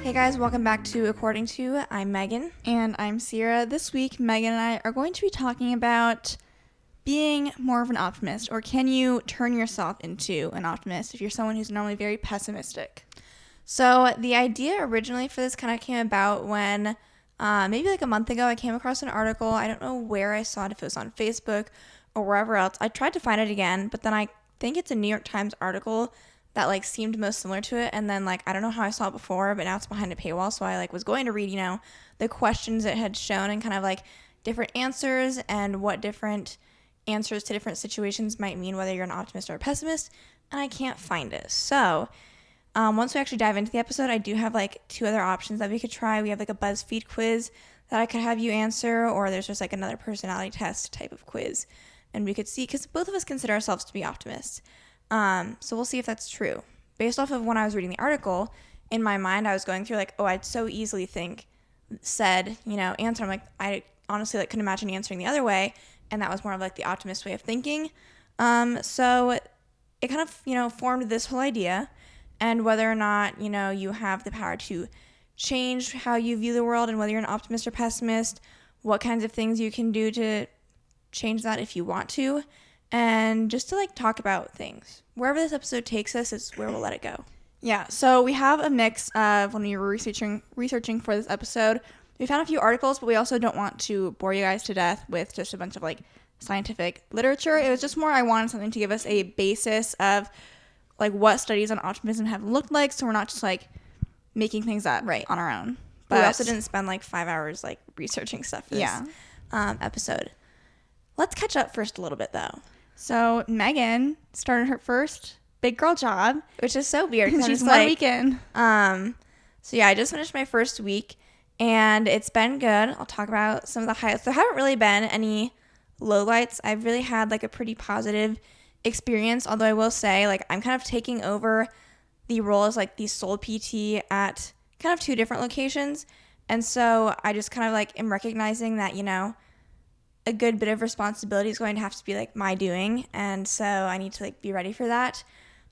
Hey guys, welcome back to According To. I'm Megan. And I'm Ciera. This week, Megan and I are going to be talking about being more of an optimist, or can you turn yourself into an optimist if you're someone who's normally very pessimistic? So the idea originally for this kind of came about when maybe like a month ago I came across an article. I don't know where I saw it, if it was on Facebook or wherever else. I tried to find it again, but then I think it's a New York Times article that like seemed most similar to it, and then like I don't know how I saw it before, but now it's behind a paywall, so I like was going to read, the questions it had shown and kind of like different answers and what different answers to different situations might mean, whether you're an optimist or a pessimist, and I can't find it. So once we actually dive into the episode, I do have like two other options that we could try. We have like a BuzzFeed quiz that I could have you answer, or there's just like another personality test type of quiz, and we could see, because both of us consider ourselves to be optimists. So we'll see if that's true. Based off of when I was reading the article, in my mind I was going through like, oh, I'd so easily answer. I'm like, I honestly like couldn't imagine answering the other way, and that was more of like the optimist way of thinking. So it kind of, formed this whole idea, and whether or not, you have the power to change how you view the world, and whether you're an optimist or pessimist, what kinds of things you can do to change that if you want to, and just to like talk about things. Wherever this episode takes us is where we'll let it go. Yeah, so we have a mix of, when we were researching for this episode, we found a few articles, but we also don't want to bore you guys to death with just a bunch of like scientific literature. It was just more, I wanted something to give us a basis of like what studies on optimism have looked like, so we're not just like making things up on our own. But we also didn't spend like 5 hours like researching stuff for this episode. Let's catch up first a little bit though. So Megan started her first big girl job, which is so weird because she's one weekend. So yeah, I just finished my first week and it's been good. I'll talk about some of the highlights. There haven't really been any lowlights. I've really had like a pretty positive experience, although I will say like I'm kind of taking over the role as like the sole PT at kind of two different locations, and so I just kind of like am recognizing that a good bit of responsibility is going to have to be like my doing, and so I need to like be ready for that.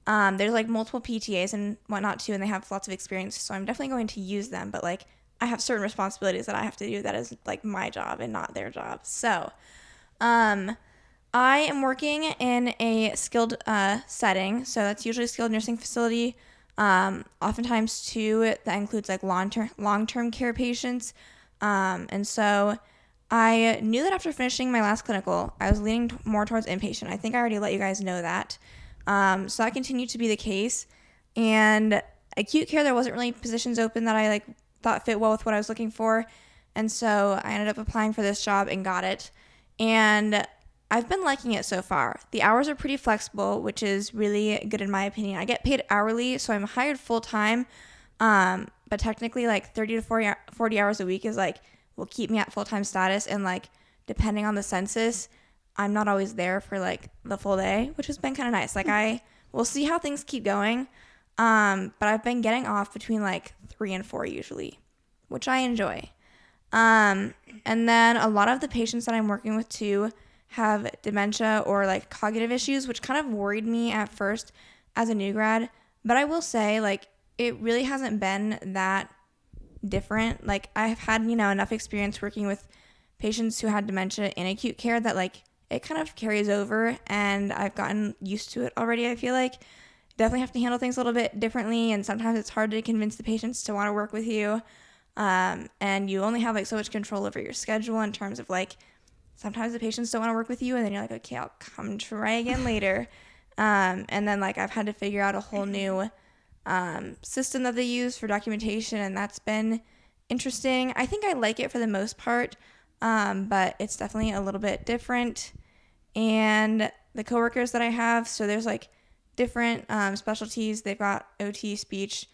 There's like multiple PTAs and whatnot too, and they have lots of experience, so I'm definitely going to use them, but like I have certain responsibilities that I have to do that is like my job and not their job. So I am working in a skilled setting, so that's usually a skilled nursing facility. Oftentimes too, that includes like long-term care patients, and so I knew that after finishing my last clinical, I was leaning more towards inpatient. I think I already let you guys know that. So that continued to be the case. And acute care, there wasn't really positions open that I like thought fit well with what I was looking for. And so I ended up applying for this job and got it. And I've been liking it so far. The hours are pretty flexible, which is really good in my opinion. I get paid hourly, so I'm hired full time. But technically like 30 to 40 hours a week is like will keep me at full-time status, and like depending on the census I'm not always there for like the full day, which has been kind of nice. Like I will see how things keep going, but I've been getting off between like 3 and 4 usually, which I enjoy. And then a lot of the patients that I'm working with too have dementia or like cognitive issues, which kind of worried me at first as a new grad, but I will say like it really hasn't been that different. Like I've had enough experience working with patients who had dementia in acute care that like it kind of carries over, and I've gotten used to it already. I feel like definitely have to handle things a little bit differently, and sometimes it's hard to convince the patients to want to work with you, and you only have like so much control over your schedule in terms of like sometimes the patients don't want to work with you, and then you're like, okay, I'll come try again later. And then like I've had to figure out a whole new system that they use for documentation, and that's been interesting. I think I like it for the most part, but it's definitely a little bit different. And the coworkers that I have, so there's like different specialties. They've got OT, speech,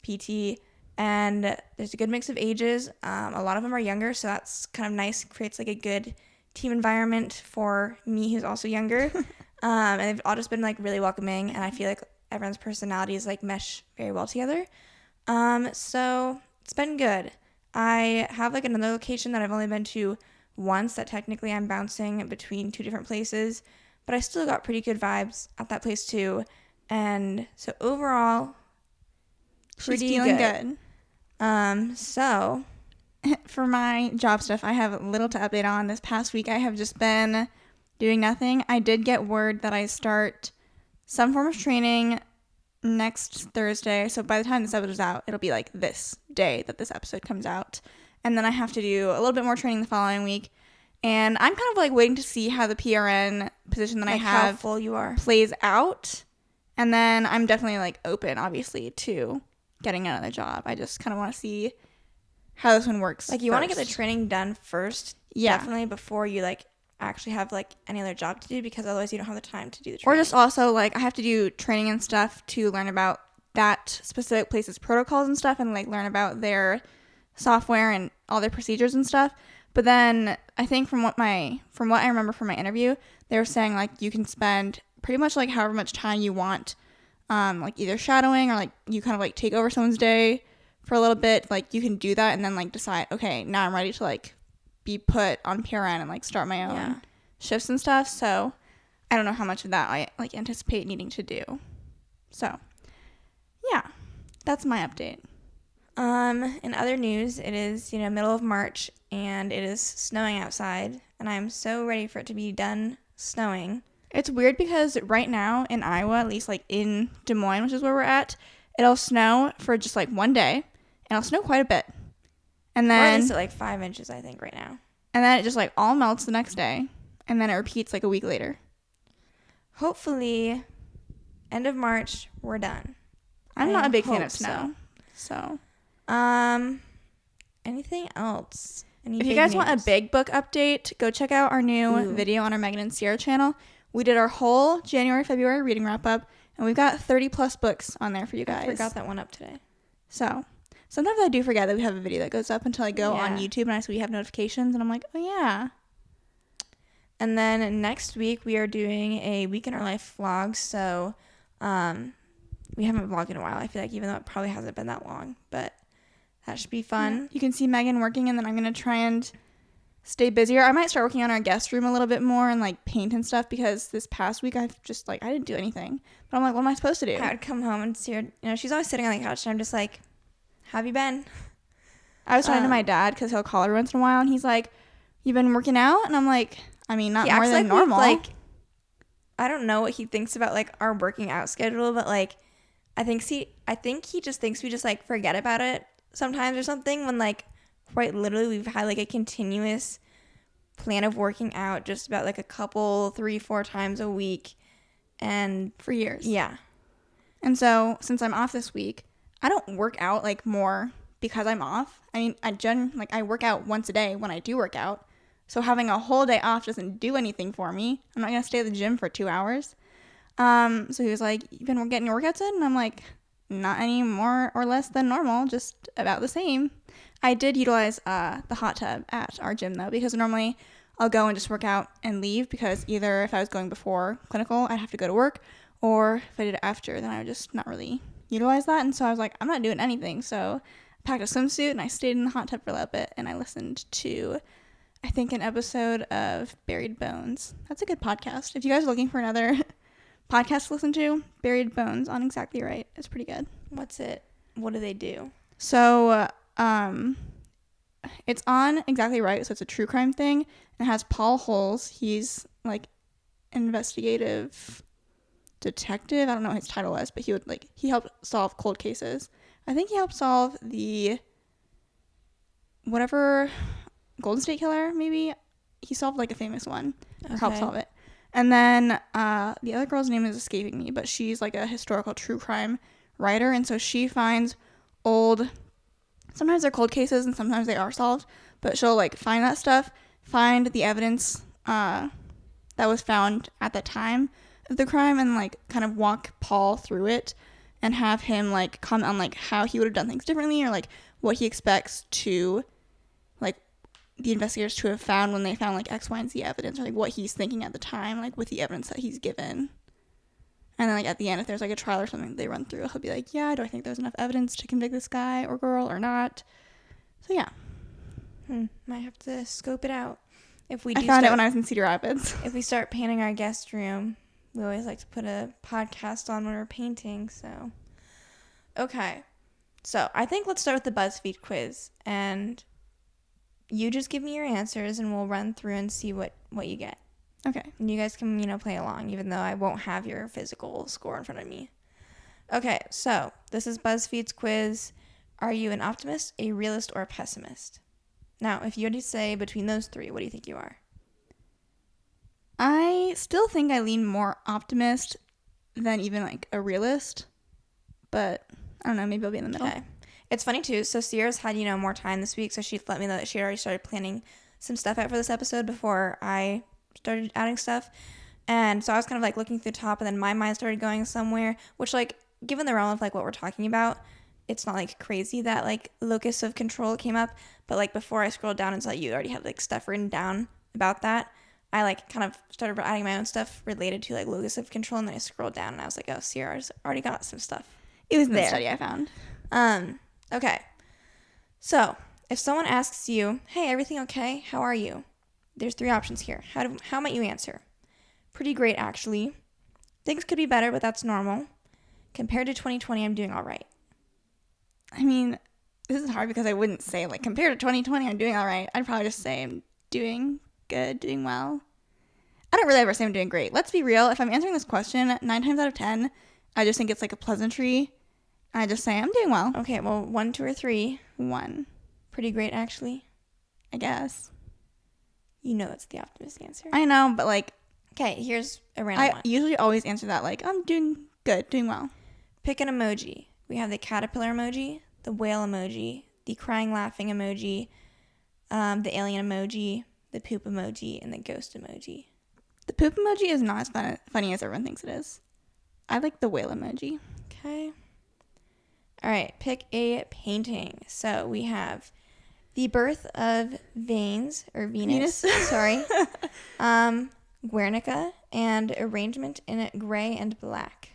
PT, and there's a good mix of ages. A lot of them are younger, so that's kind of nice. Creates like a good team environment for me who's also younger. And they've all just been like really welcoming, and I feel like everyone's personalities like mesh very well together. So it's been good. I have like another location that I've only been to once that technically I'm bouncing between two different places, but I still got pretty good vibes at that place too. And so overall, she's feeling good. So For my job stuff, I have little to update on. This past week, I have just been doing nothing. I did get word that I start some form of training next Thursday. So by the time this episode is out, it'll be like this day that this episode comes out. And then I have to do a little bit more training the following week. And I'm kind of like waiting to see how the PRN position that like I have how full you are plays out. And then I'm definitely like open, obviously, to getting another job. I just kind of want to see how this one works. Like you want to get the training done first, definitely before you like actually have like any other job to do, because otherwise you don't have the time to do the training. Or just also like I have to do training and stuff to learn about that specific place's protocols and stuff, and like learn about their software and all their procedures and stuff. But then I think from what I remember from my interview, they were saying like you can spend pretty much like however much time you want, like either shadowing or like you kind of like take over someone's day for a little bit. Like you can do that and then like decide, okay, now I'm ready to like be put on PRN and like start my own shifts and stuff. So I don't know how much of that I like anticipate needing to do. So yeah, that's my update. In other news, it is, middle of March and it is snowing outside, and I'm so ready for it to be done snowing. It's weird because right now in Iowa, at least like in Des Moines, which is where we're at, it'll snow for just like one day, and it'll snow quite a bit. And then, or at least at like 5 inches, I think, right now. And then it just like all melts the next day, and then it repeats like a week later. Hopefully, end of March, we're done. I'm not a big fan of snow. So. Anything else? If you guys want a big book update, go check out our new video on our Megan and Ciera channel. We did our whole January, February reading wrap up, and we've got 30 plus books on there for you guys. I forgot that one up today. So sometimes I do forget that we have a video that goes up until I go on YouTube and I see we have notifications, and I'm like, oh yeah. And then next week we are doing a week in our life vlog. So we haven't vlogged in a while, I feel like, even though it probably hasn't been that long, but that should be fun. Yeah. You can see Megan working, and then I'm going to try and stay busier. I might start working on our guest room a little bit more and like paint and stuff, because this past week I've just like, I didn't do anything. But I'm like, what am I supposed to do? I would come home and see her, she's always sitting on the couch, and I'm just like, how have you been? I was talking to my dad because he'll call her once in a while, and he's like, you been working out? And I'm like, I mean, not more than normal. Like, I don't know what he thinks about like our working out schedule, but like I think he just thinks we just like forget about it sometimes or something, when like quite literally we've had like a continuous plan of working out just about like a couple 3-4 times a week, and for years. Yeah. And so since I'm off this week, I don't work out like more because I'm off. I mean, I work out once a day when I do work out. So having a whole day off doesn't do anything for me. I'm not going to stay at the gym for 2 hours. So he was like, you been getting your workouts in? And I'm like, not any more or less than normal, just about the same. I did utilize the hot tub at our gym, though, because normally I'll go and just work out and leave, because either if I was going before clinical, I'd have to go to work, or if I did it after, then I would just not really utilize that. And so I was like, I'm not doing anything. So I packed a swimsuit and I stayed in the hot tub for a little bit, and I listened to, I think, an episode of Buried Bones. That's a good podcast. If you guys are looking for another podcast to listen to, Buried Bones on Exactly Right. It's pretty good. What's it? What do they do? So, it's on Exactly Right, so it's a true crime thing. It has Paul Holes. He's like investigative detective. I don't know what his title was, but he helped solve cold cases. I think he helped solve the whatever Golden State Killer, maybe. He solved like a famous one, or helped solve it. And then the other girl's name is escaping me, but she's like a historical true crime writer, and so she finds old, sometimes they're cold cases and sometimes they are solved, but she'll like find that stuff, find the evidence that was found at the time of the crime, and like kind of walk Paul through it and have him like comment on like how he would have done things differently, or like what he expects to like the investigators to have found when they found like X, Y, and Z evidence, or like what he's thinking at the time, like with the evidence that he's given. And then like at the end, if there's like a trial or something they run through, he'll be like, yeah, do I think there's enough evidence to convict this guy or girl or not? So yeah. Might have to scope it out. If we I found it when I was in Cedar Rapids. If we start painting our guest room, we always like to put a podcast on when we're painting, so. Okay. So I think let's start with the BuzzFeed quiz, and you just give me your answers, and we'll run through and see what you get. Okay. And you guys can, play along, even though I won't have your physical score in front of me. Okay, so this is BuzzFeed's quiz. Are you an optimist, a realist, or a pessimist? Now, if you had to say between those three, what do you think you are? I still think I lean more optimist than even like a realist, but I don't know, maybe I'll be in the middle. Okay. It's funny too. So Ciera's had, more time this week, so she let me know that she had already started planning some stuff out for this episode before I started adding stuff. And so I was kind of like looking through the top, and then my mind started going somewhere, which like given the realm of like what we're talking about, it's not like crazy that like locus of control came up, but like before I scrolled down and saw you already had like stuff written down about that, I like kind of started adding my own stuff related to like locus of control, and then I scrolled down and I was like, oh, Ciera's already got some stuff. It was the there. study I found. Okay. So if someone asks you, hey, everything okay? How are you? There's 3 options here. How might you answer? Pretty great, actually. Things could be better, but that's normal. Compared to 2020, I'm doing all right. I mean, this is hard because I wouldn't say like compared to 2020, I'm doing all right. I'd probably just say I'm doing good, doing well. I don't really ever say I'm doing great. Let's be real. If I'm answering this question 9 times out of 10, I just think it's like a pleasantry. I just say I'm doing well. Okay, well, 1, 2, or 3. 1. Pretty great, actually. I guess. You know it's the optimist answer. I know, but like... Okay, here's a random one. I usually always answer that like, I'm doing good, doing well. Pick an emoji. We have the caterpillar emoji, the whale emoji, the crying laughing emoji, the alien emoji, the poop emoji, and the ghost emoji. The poop emoji is not as funny as everyone thinks it is. I like the whale emoji. Okay. All right, pick a painting. So we have The Birth of Venus, sorry, Guernica, and Arrangement in Gray and Black.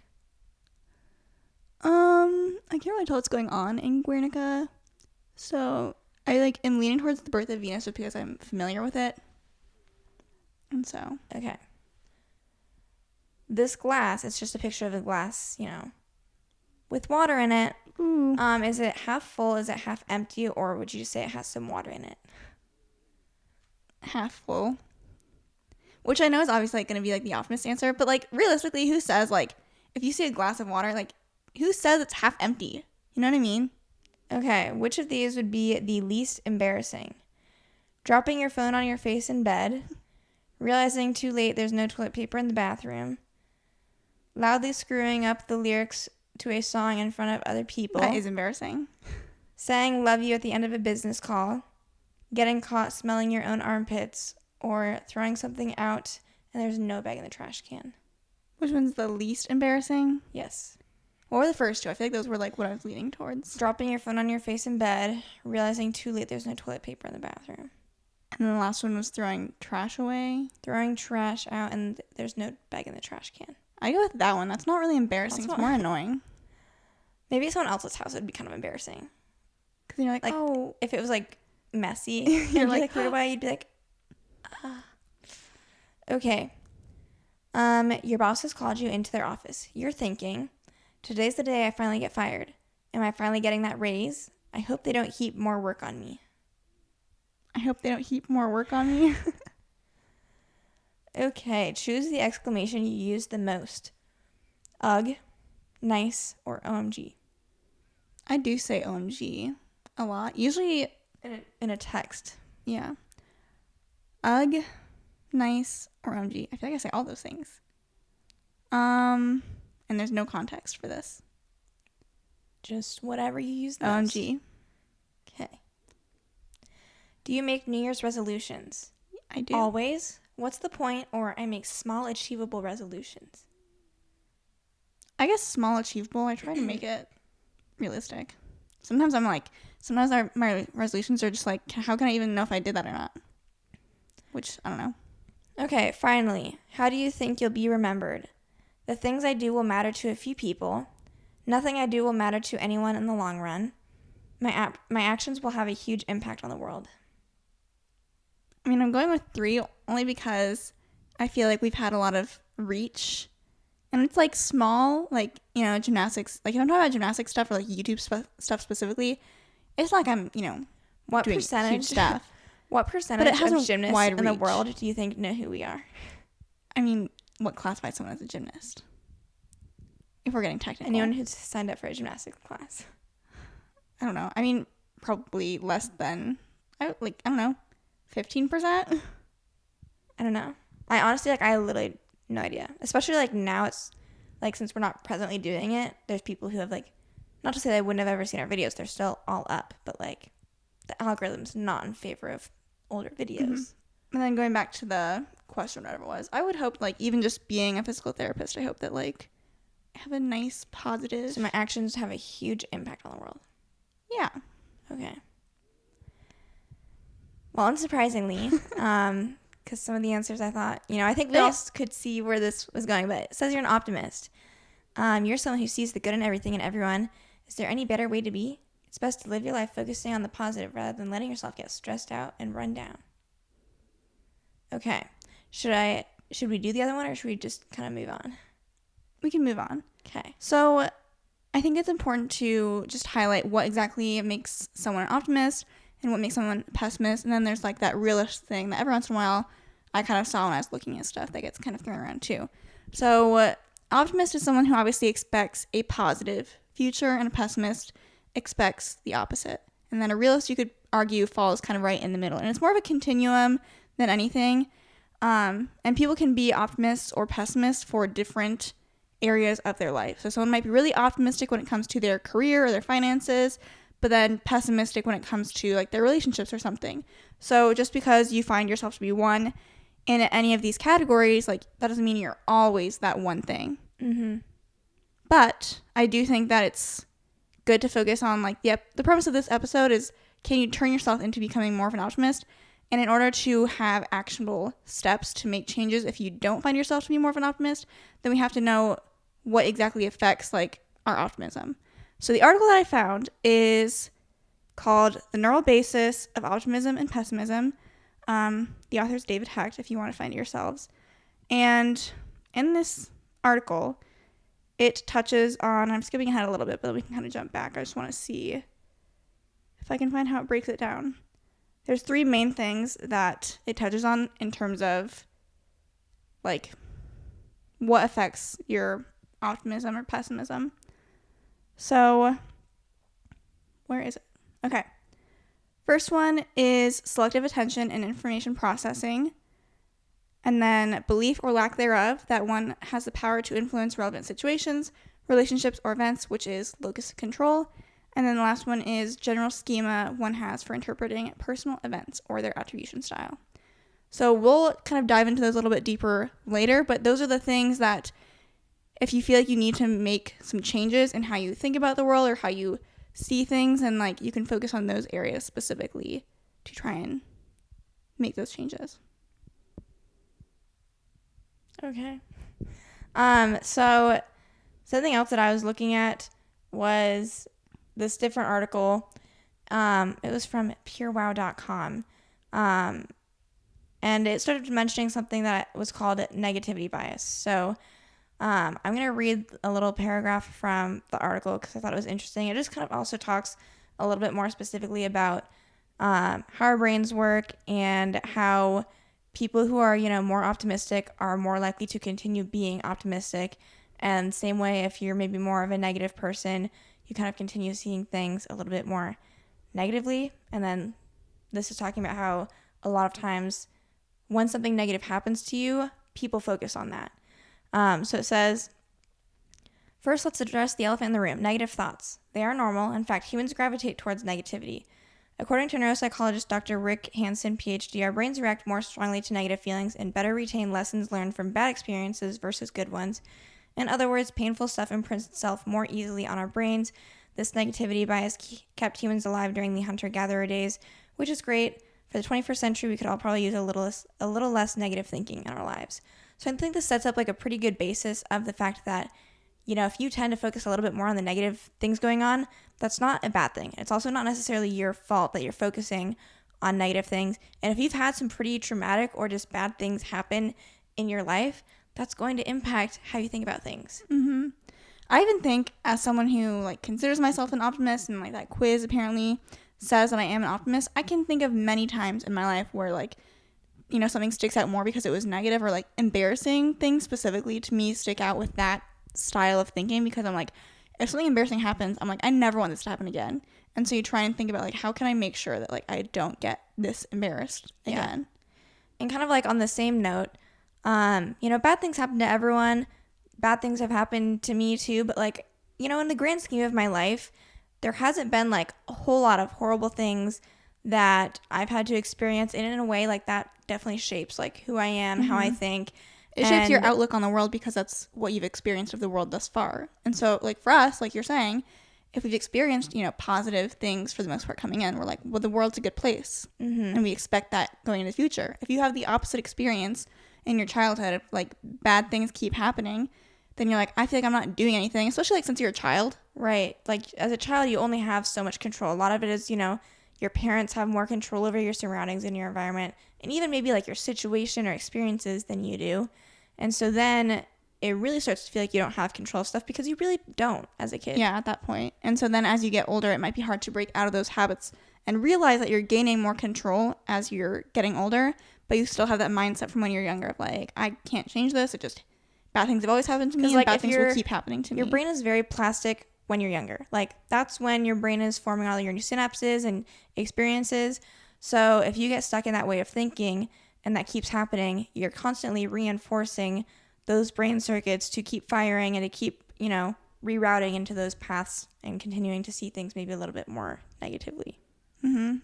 I can't really tell what's going on in Guernica, so I like am leaning towards The Birth of Venus just because I'm familiar with it, and so okay. This glass, it's just a picture of a glass, with water in it. Ooh. Is it half full? Is it half empty? Or would you just say it has some water in it? Half full. Which I know is obviously like going to be like the optimist answer, but like realistically, who says like if you see a glass of water, like who says it's half empty? You know what I mean? Okay, which of these would be the least embarrassing? Dropping your phone on your face in bed, realizing too late there's no toilet paper in the bathroom, loudly screwing up the lyrics to a song in front of other people. That is embarrassing. Saying love you at the end of a business call, getting caught smelling your own armpits, or throwing something out and there's no bag in the trash can. Which one's the least embarrassing? Yes. What were the first two? I feel like those were like what I was leaning towards. Dropping your phone on your face in bed, realizing too late there's no toilet paper in the bathroom. And then the last one was throwing trash away. Throwing trash out and there's no bag in the trash can. I go with that one. That's not really embarrassing. It's more annoying. Maybe someone else's house would be kind of embarrassing. Because you're like, oh, if it was like messy, you're like, right away, you'd be like, ah. Okay. Your boss has called you into their office. You're thinking, today's the day I finally get fired. Am I finally getting that raise? I hope they don't heap more work on me. I hope they don't heap more work on me. Okay, choose the exclamation you use the most. Ugh, nice, or OMG. I do say OMG a lot. Usually in a text. Yeah. Ugh, nice, or OMG. I feel like I say all those things. And there's no context for this. Just whatever you use the most. OMG. Okay. Do you make New Year's resolutions? I do. Always? What's the point? Or I make small achievable resolutions. I guess small achievable. I try to make it realistic. Sometimes I'm like, my resolutions are just like, how can I even know if I did that or not? Which, I don't know. Okay, finally. How do you think you'll be remembered? The things I do will matter to a few people. Nothing I do will matter to anyone in the long run. My actions will have a huge impact on the world. I mean, I'm going with 3 only because I feel like we've had a lot of reach And it's like small, like, you know, gymnastics. Like if I'm talking about gymnastics stuff or like YouTube stuff specifically, it's like I'm, you know, What doing percentage huge stuff. What percentage has of a gymnasts wide in the reach. world do you think know who we are? I mean, what classifies someone as a gymnast? If we're getting technical. Anyone who's signed up for a gymnastics class. I don't know. I mean, probably less than, I don't know, 15%? I don't know. I honestly, like, I literally no idea. Especially, like, now it's, like, since we're not presently doing it, there's people who have, like, not to say they wouldn't have ever seen our videos. They're still all up. But, like, the algorithm's not in favor of older videos. Mm-hmm. And then going back to the question, whatever it was, I would hope, like, even just being a physical therapist, I hope that, like, I have a nice, positive... So my actions have a huge impact on the world. Yeah. Okay. Well, unsurprisingly, because some of the answers I thought, you know, I think we all could see where this was going, but it says you're an optimist. You're someone who sees the good in everything and everyone. Is there any better way to be? It's best to live your life focusing on the positive rather than letting yourself get stressed out and run down. Okay. Should we do the other one or should we just kind of move on? We can move on. Okay. So I think it's important to just highlight what exactly makes someone an optimist and what makes someone a pessimist. And then there's like that realist thing that every once in a while I kind of saw when I was looking at stuff that gets kind of thrown around too. So optimist is someone who obviously expects a positive future, and a pessimist expects the opposite. And then a realist, you could argue, falls kind of right in the middle. And it's more of a continuum than anything. And people can be optimists or pessimists for different areas of their life. So someone might be really optimistic when it comes to their career or their finances, but then pessimistic when it comes to like their relationships or something. So just because you find yourself to be one in any of these categories, like that doesn't mean you're always that one thing. Mm-hmm. But I do think that it's good to focus on like, the premise of this episode is, can you turn yourself into becoming more of an optimist? And in order to have actionable steps to make changes, if you don't find yourself to be more of an optimist, then we have to know what exactly affects like our optimism. So the article that I found is called The Neural Basis of Optimism and Pessimism. The author is David Hecht, if you want to find it yourselves. And in this article, it touches on, I'm skipping ahead a little bit, but we can kind of jump back. I just want to see if I can find how it breaks it down. There's 3 main things that it touches on in terms of like what affects your optimism or pessimism. So where is it? Okay. First one is selective attention and information processing. And then belief or lack thereof that one has the power to influence relevant situations, relationships, or events, which is locus of control. And then the last one is general schema one has for interpreting personal events or their attribution style. So we'll kind of dive into those a little bit deeper later, but those are the things that if you feel like you need to make some changes in how you think about the world or how you see things, and like you can focus on those areas specifically to try and make those changes. Okay. So something else that I was looking at was this different article. It was from purewow.com. And it started mentioning something that was called negativity bias. So I'm going to read a little paragraph from the article because I thought it was interesting. It just kind of also talks a little bit more specifically about how our brains work and how people who are, more optimistic are more likely to continue being optimistic. And same way, if you're maybe more of a negative person, you kind of continue seeing things a little bit more negatively. And then this is talking about how a lot of times when something negative happens to you, people focus on that. So it says, first, let's address the elephant in the room, negative thoughts. They are normal. In fact, humans gravitate towards negativity. According to neuropsychologist Dr. Rick Hansen, PhD, our brains react more strongly to negative feelings and better retain lessons learned from bad experiences versus good ones. In other words, painful stuff imprints itself more easily on our brains. This negativity bias kept humans alive during the hunter-gatherer days, which is great. For the 21st century, we could all probably use a little less negative thinking in our lives. So I think this sets up like a pretty good basis of the fact that, if you tend to focus a little bit more on the negative things going on, that's not a bad thing. It's also not necessarily your fault that you're focusing on negative things. And if you've had some pretty traumatic or just bad things happen in your life, that's going to impact how you think about things. Mm-hmm. I even think, as someone who like considers myself an optimist, and like that quiz apparently says that I am an optimist, I can think of many times in my life where like, you know, something sticks out more because it was negative, or like embarrassing things specifically to me stick out with that style of thinking, because I'm like, if something embarrassing happens, I'm like, I never want this to happen again. And so you try and think about like, how can I make sure that like I don't get this embarrassed again? Yeah. And kind of like on the same note, you know, bad things happen to everyone. Bad things have happened to me too, but like, you know, in the grand scheme of my life, there hasn't been like a whole lot of horrible things that I've had to experience, and in a way like that definitely shapes like who I am, how I think. It shapes your outlook on the world because that's what you've experienced of the world thus far. And so like for us, like you're saying, if we've experienced, you know, positive things for the most part coming in, we're like, well, the world's a good place. And we expect that going into the future. If you have the opposite experience in your childhood, like bad things keep happening, then you're like, I feel like I'm not doing anything, especially like since you're a child. Right. Like as a child, you only have so much control. A lot of it is, you know, your parents have more control over your surroundings and your environment, and even maybe like your situation or experiences than you do. And so then it really starts to feel like you don't have control of stuff because you really don't as a kid. Yeah, at that point. And so then as you get older, it might be hard to break out of those habits and realize that you're gaining more control as you're getting older, but you still have that mindset from when you're younger of like, I can't change this. It just, bad things have always happened to me, and like bad things will keep happening to me. Your brain is very plastic when you're younger. Like that's when your brain is forming all your new synapses and experiences. So if you get stuck in that way of thinking and that keeps happening, you're constantly reinforcing those brain circuits to keep firing and to keep, you know, rerouting into those paths and continuing to see things maybe a little bit more negatively.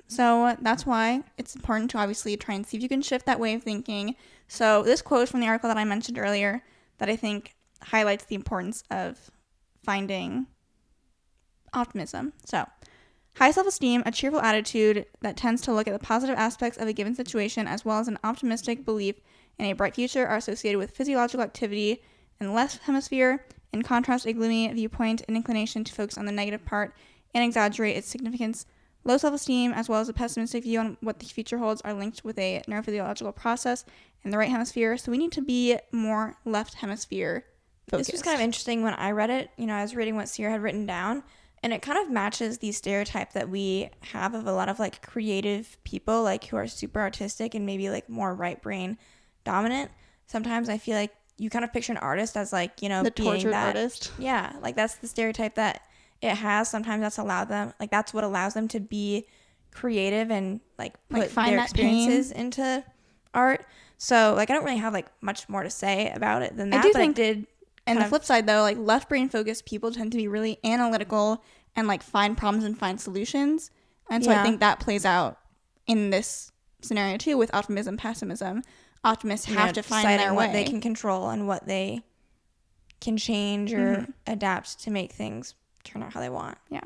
So that's why it's important to obviously try and see if you can shift that way of thinking. So this quote from the article that I mentioned earlier that I think highlights the importance of finding optimism. So, high self-esteem, a cheerful attitude that tends to look at the positive aspects of a given situation, as well as an optimistic belief in a bright future, are associated with physiological activity in the left hemisphere. In contrast, a gloomy viewpoint and inclination to focus on the negative part and exaggerate its significance. Low self-esteem, as well as a pessimistic view on what the future holds, are linked with a neurophysiological process in the right hemisphere. So we need to be more left hemisphere focused. This was kind of interesting when I read it. You know, I was reading what Ciera had written down, and it kind of matches the stereotype that we have of a lot of like creative people, like who are super artistic and maybe like more right brain dominant. Sometimes I feel like you kind of picture an artist as like, you know, the being tortured that artist. Yeah, like that's the stereotype that it has. Sometimes that's what allows them to be creative and like put find their that experiences into art. So like I don't really have like much more to say about it than that. I do but think it did. And the flip side though, like left brain focused people tend to be really analytical and like find problems and find solutions. And so I think that plays out in this scenario too with optimism, pessimism. Optimists have to find their way. What they can control and what they can change or adapt to make things turn out how they want. Yeah.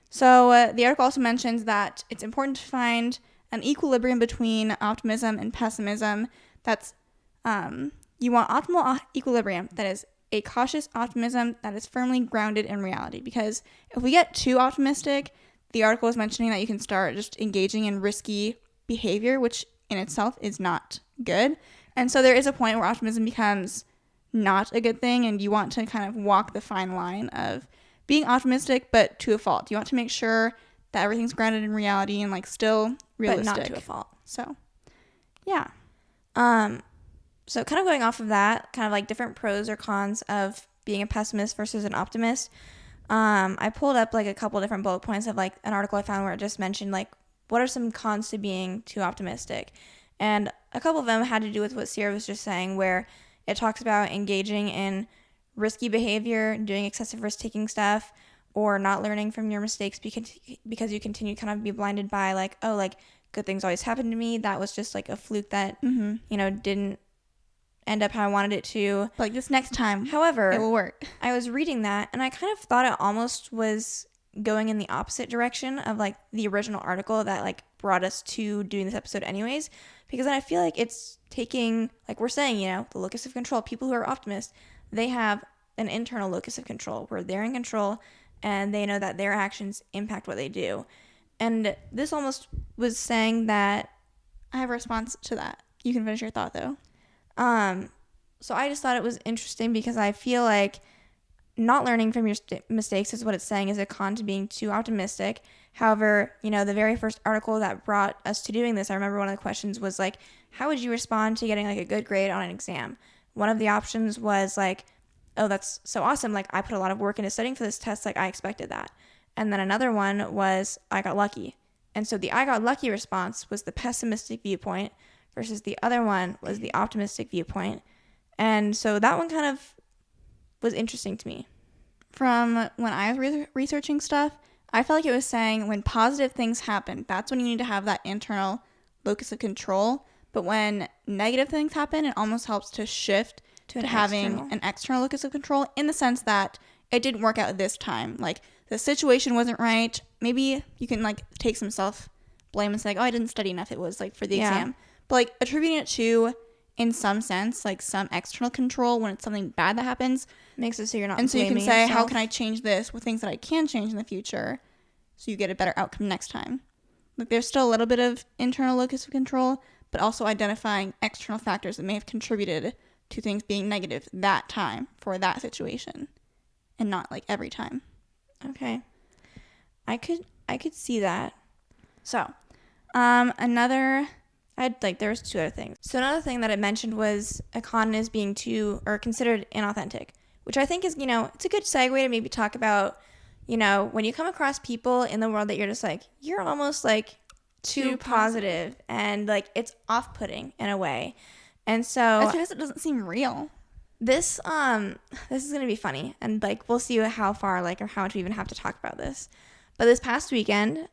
So the article also mentions that it's important to find an equilibrium between optimism and pessimism. That's you want optimal equilibrium. That is a cautious optimism that is firmly grounded in reality. Because if we get too optimistic, the article is mentioning that you can start just engaging in risky behavior, which in itself is not good. And so there is a point where optimism becomes not a good thing, and you want to kind of walk the fine line of being optimistic, but to a fault. You want to make sure that everything's grounded in reality and like still realistic. But not to a fault. So, yeah. So kind of going off of that, kind of like different pros or cons of being a pessimist versus an optimist. I pulled up like a couple different bullet points of like an article I found where it just mentioned like what are some cons to being too optimistic, and a couple of them had to do with what Ciera was just saying, where it talks about engaging in risky behavior, doing excessive risk-taking stuff, or not learning from your mistakes because you continue to kind of be blinded by like, oh, like good things always happen to me. That was just like a fluke that, you know, didn't end up how I wanted it to. Like this next time, however, it will work. I was reading that and I kind of thought it almost was going in the opposite direction of like the original article that like brought us to doing this episode anyways, because then I feel like it's taking, like we're saying, you know, the locus of control. People who are optimists, they have an internal locus of control where they're in control and they know that their actions impact what they do. And this almost was saying that I have a response to that. You can finish your thought though. So I just thought it was interesting because I feel like not learning from your mistakes is what it's saying is a con to being too optimistic. However, the very first article that brought us to doing this, I remember one of the questions was like, how would you respond to getting like a good grade on an exam? One of the options was like, oh, that's so awesome. Like, I put a lot of work into studying for this test. Like, I expected that. And then another one was, I got lucky. And so the I got lucky response was the pessimistic viewpoint versus the other one was the optimistic viewpoint. And so that one kind of was interesting to me. From when I was researching stuff, I felt like it was saying when positive things happen, that's when you need to have that internal locus of control. But when negative things happen, it almost helps to shift to having an external locus of control, in the sense that it didn't work out this time. Like, the situation wasn't right. Maybe you can like take some self blame and say, like, oh, I didn't study enough. It was like for the exam. But like attributing it to, in some sense, like some external control when it's something bad that happens, makes it so you're not. And so you can say, yourself. how can I change this with things that I can change in the future, so you get a better outcome next time. Like, there's still a little bit of internal locus of control, but also identifying external factors that may have contributed to things being negative that time for that situation, and not like every time. Okay, I could see that. So, there was two other things. So another thing that it mentioned was a con is being too or considered inauthentic, which I think is, it's a good segue to maybe talk about, when you come across people in the world that you're just like, you're almost like too positive and like it's off-putting in a way. And so it's because it doesn't seem real. This is going to be funny, and like we'll see how far like or how much we even have to talk about this. But this past weekend,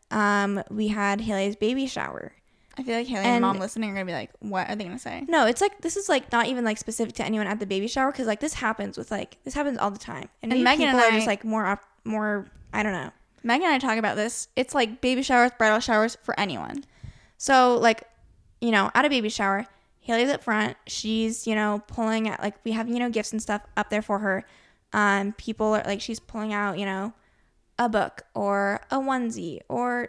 we had Haley's baby shower. I feel like Haley and mom listening are going to be like, what are they going to say? No, it's like, this is like not even like specific to anyone at the baby shower, because like this happens all the time. And Megan and I are just like more, I don't know. Megan and I talk about this. It's like baby showers, bridal showers for anyone. So like, at a baby shower, Haley's up front. She's, pulling out, like we have, gifts and stuff up there for her. People are like, she's pulling out, a book or a onesie or,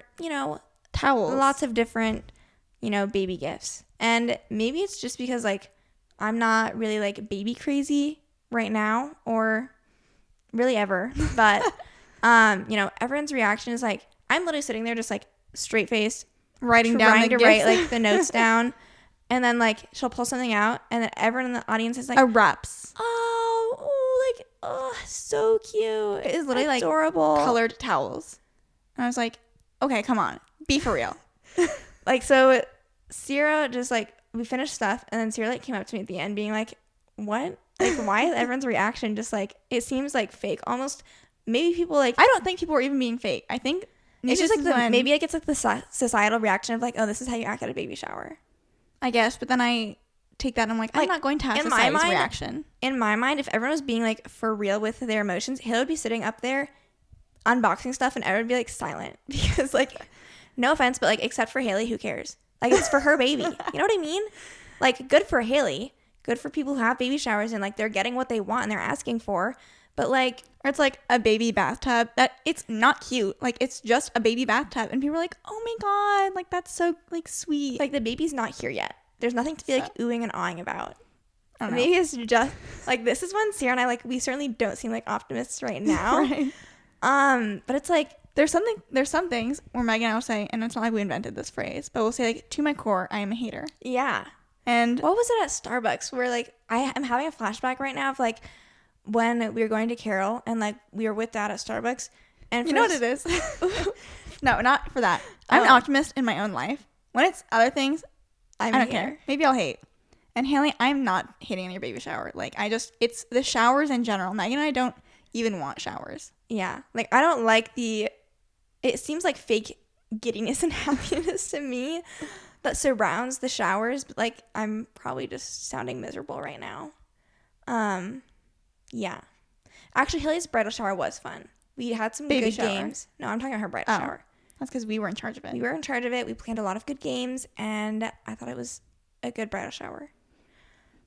towels. Lots of different, baby gifts. And maybe it's just because like I'm not really like baby crazy right now or really ever, but everyone's reaction is like, I'm literally sitting there just like straight faced writing down the gifts. Write like the notes down, and then like she'll pull something out and then everyone in the audience is like, erupts. Oh, so cute. It is literally adorable. Like colored towels. And I was like, okay, come on, be for real. Like, so Ciera just like, we finished stuff and then Ciera like came up to me at the end being like, what? Like, why is everyone's reaction just like, it seems like fake almost? Maybe people like, I don't think people are even being fake. I think it's just like maybe like it's like the societal reaction of like, oh, this is how you act at a baby shower, I guess. But then I take that and I'm like, I'm not going to have society's reaction. In my mind, if everyone was being like for real with their emotions, Haley would be sitting up there unboxing stuff and everyone would be like silent, because like, no offense, but like, except for Haley, who cares? Like, it's for her baby. You know what I mean? Like, good for Haley, good for people who have baby showers and like they're getting what they want and they're asking for. But like, or it's like a baby bathtub that it's not cute. Like, it's just a baby bathtub and people are like, oh my god, like that's so like sweet. Like, the baby's not here yet. There's nothing to be like oohing and awing about. I don't know. Maybe it's just like, this is when Ciera and I like, we certainly don't seem like optimists right now. Right. But it's like, there's some things where Megan and I will say, and it's not like we invented this phrase, but we'll say like, to my core, I am a hater. Yeah. And what was it at Starbucks where like, I'm having a flashback right now of like when we were going to Carol and like we were with Dad at Starbucks, and you know what it is? No, not for that. I'm an optimist in my own life. When it's other things, I don't care. Maybe I'll hate. And Haley, I'm not hating on your baby shower. Like, it's the showers in general. Megan and I don't even want showers. Yeah. Like, I don't like it seems like fake giddiness and happiness to me that surrounds the showers. But like, I'm probably just sounding miserable right now. Yeah. Actually, Haley's bridal shower was fun. We had some good games. No, I'm talking about her bridal shower. That's because we were in charge of it. We were in charge of it. We planned a lot of good games, and I thought it was a good bridal shower.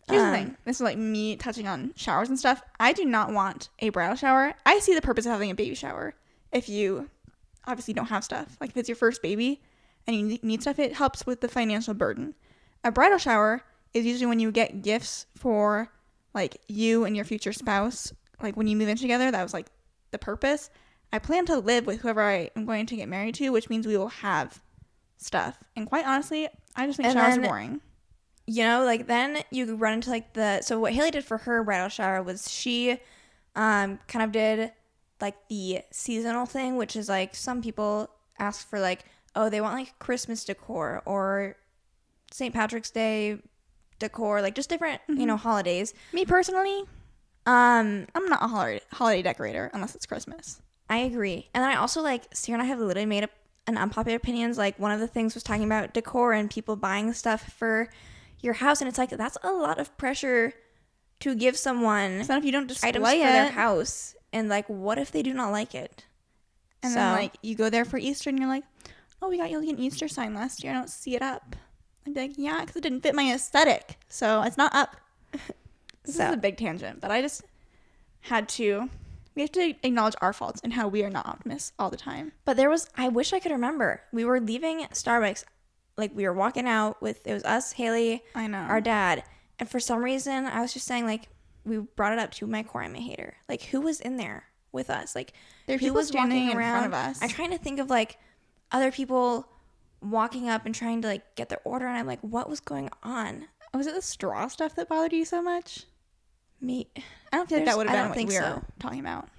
Here's the thing. This is like me touching on showers and stuff. I do not want a bridal shower. I see the purpose of having a baby shower. If you obviously don't have stuff, like if it's your first baby and you need stuff, it helps with the financial burden. A bridal shower is usually when you get gifts for like you and your future spouse, like when you move in together, that was like the purpose. I plan to live with whoever I am going to get married to, which means we will have stuff. And quite honestly, I just think showers are boring. You know, like then you run into like so what Haley did for her bridal shower was she kind of did like the seasonal thing, which is like some people ask for like, oh, they want like Christmas decor or St. Patrick's Day decor, like just different, you know, holidays. Me personally, I'm not a holiday decorator unless it's Christmas. I agree. And then I also like, Ciera and I have literally made up an unpopular opinions. Like one of the things was talking about decor and people buying stuff for your house. And it's like, that's a lot of pressure to give someone so if you don't display items for their house. And like, what if they do not like it? And then like you go there for Easter and you're like, oh, we got you like an Easter sign last year. I don't see it up. I'd be like, yeah, because it didn't fit my aesthetic. So it's not up. This is a big tangent, but I just we have to acknowledge our faults and how we are not optimists all the time. But I wish I could remember. We were leaving Starbucks, like we were walking out it was us, Haley, I know, our dad. And for some reason, I was just saying like, we brought it up to my core I'm a hater. Like who was in there with us? Like who was standing in front of us? I'm trying to think of like other people walking up and trying to like get their order. And I'm like, what was going on? Was it the straw stuff that bothered you so much? Me, I don't feel like that would have been what we were talking about.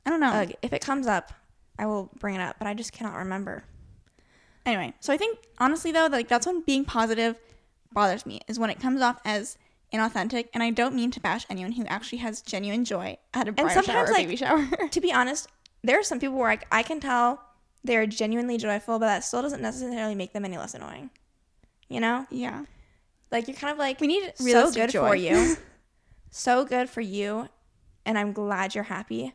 I don't know. If it comes up, I will bring it up, but I just cannot remember. Anyway, so I think honestly though, like that's when being positive bothers me, is when it comes off as inauthentic. And I don't mean to bash anyone who actually has genuine joy at a bridal shower or baby shower. To be honest, there are some people where I can tell they're genuinely joyful, but that still doesn't necessarily make them any less annoying. You know? Yeah. Like you're kind of like, we need so good joy for you. So good for you, and I'm glad you're happy.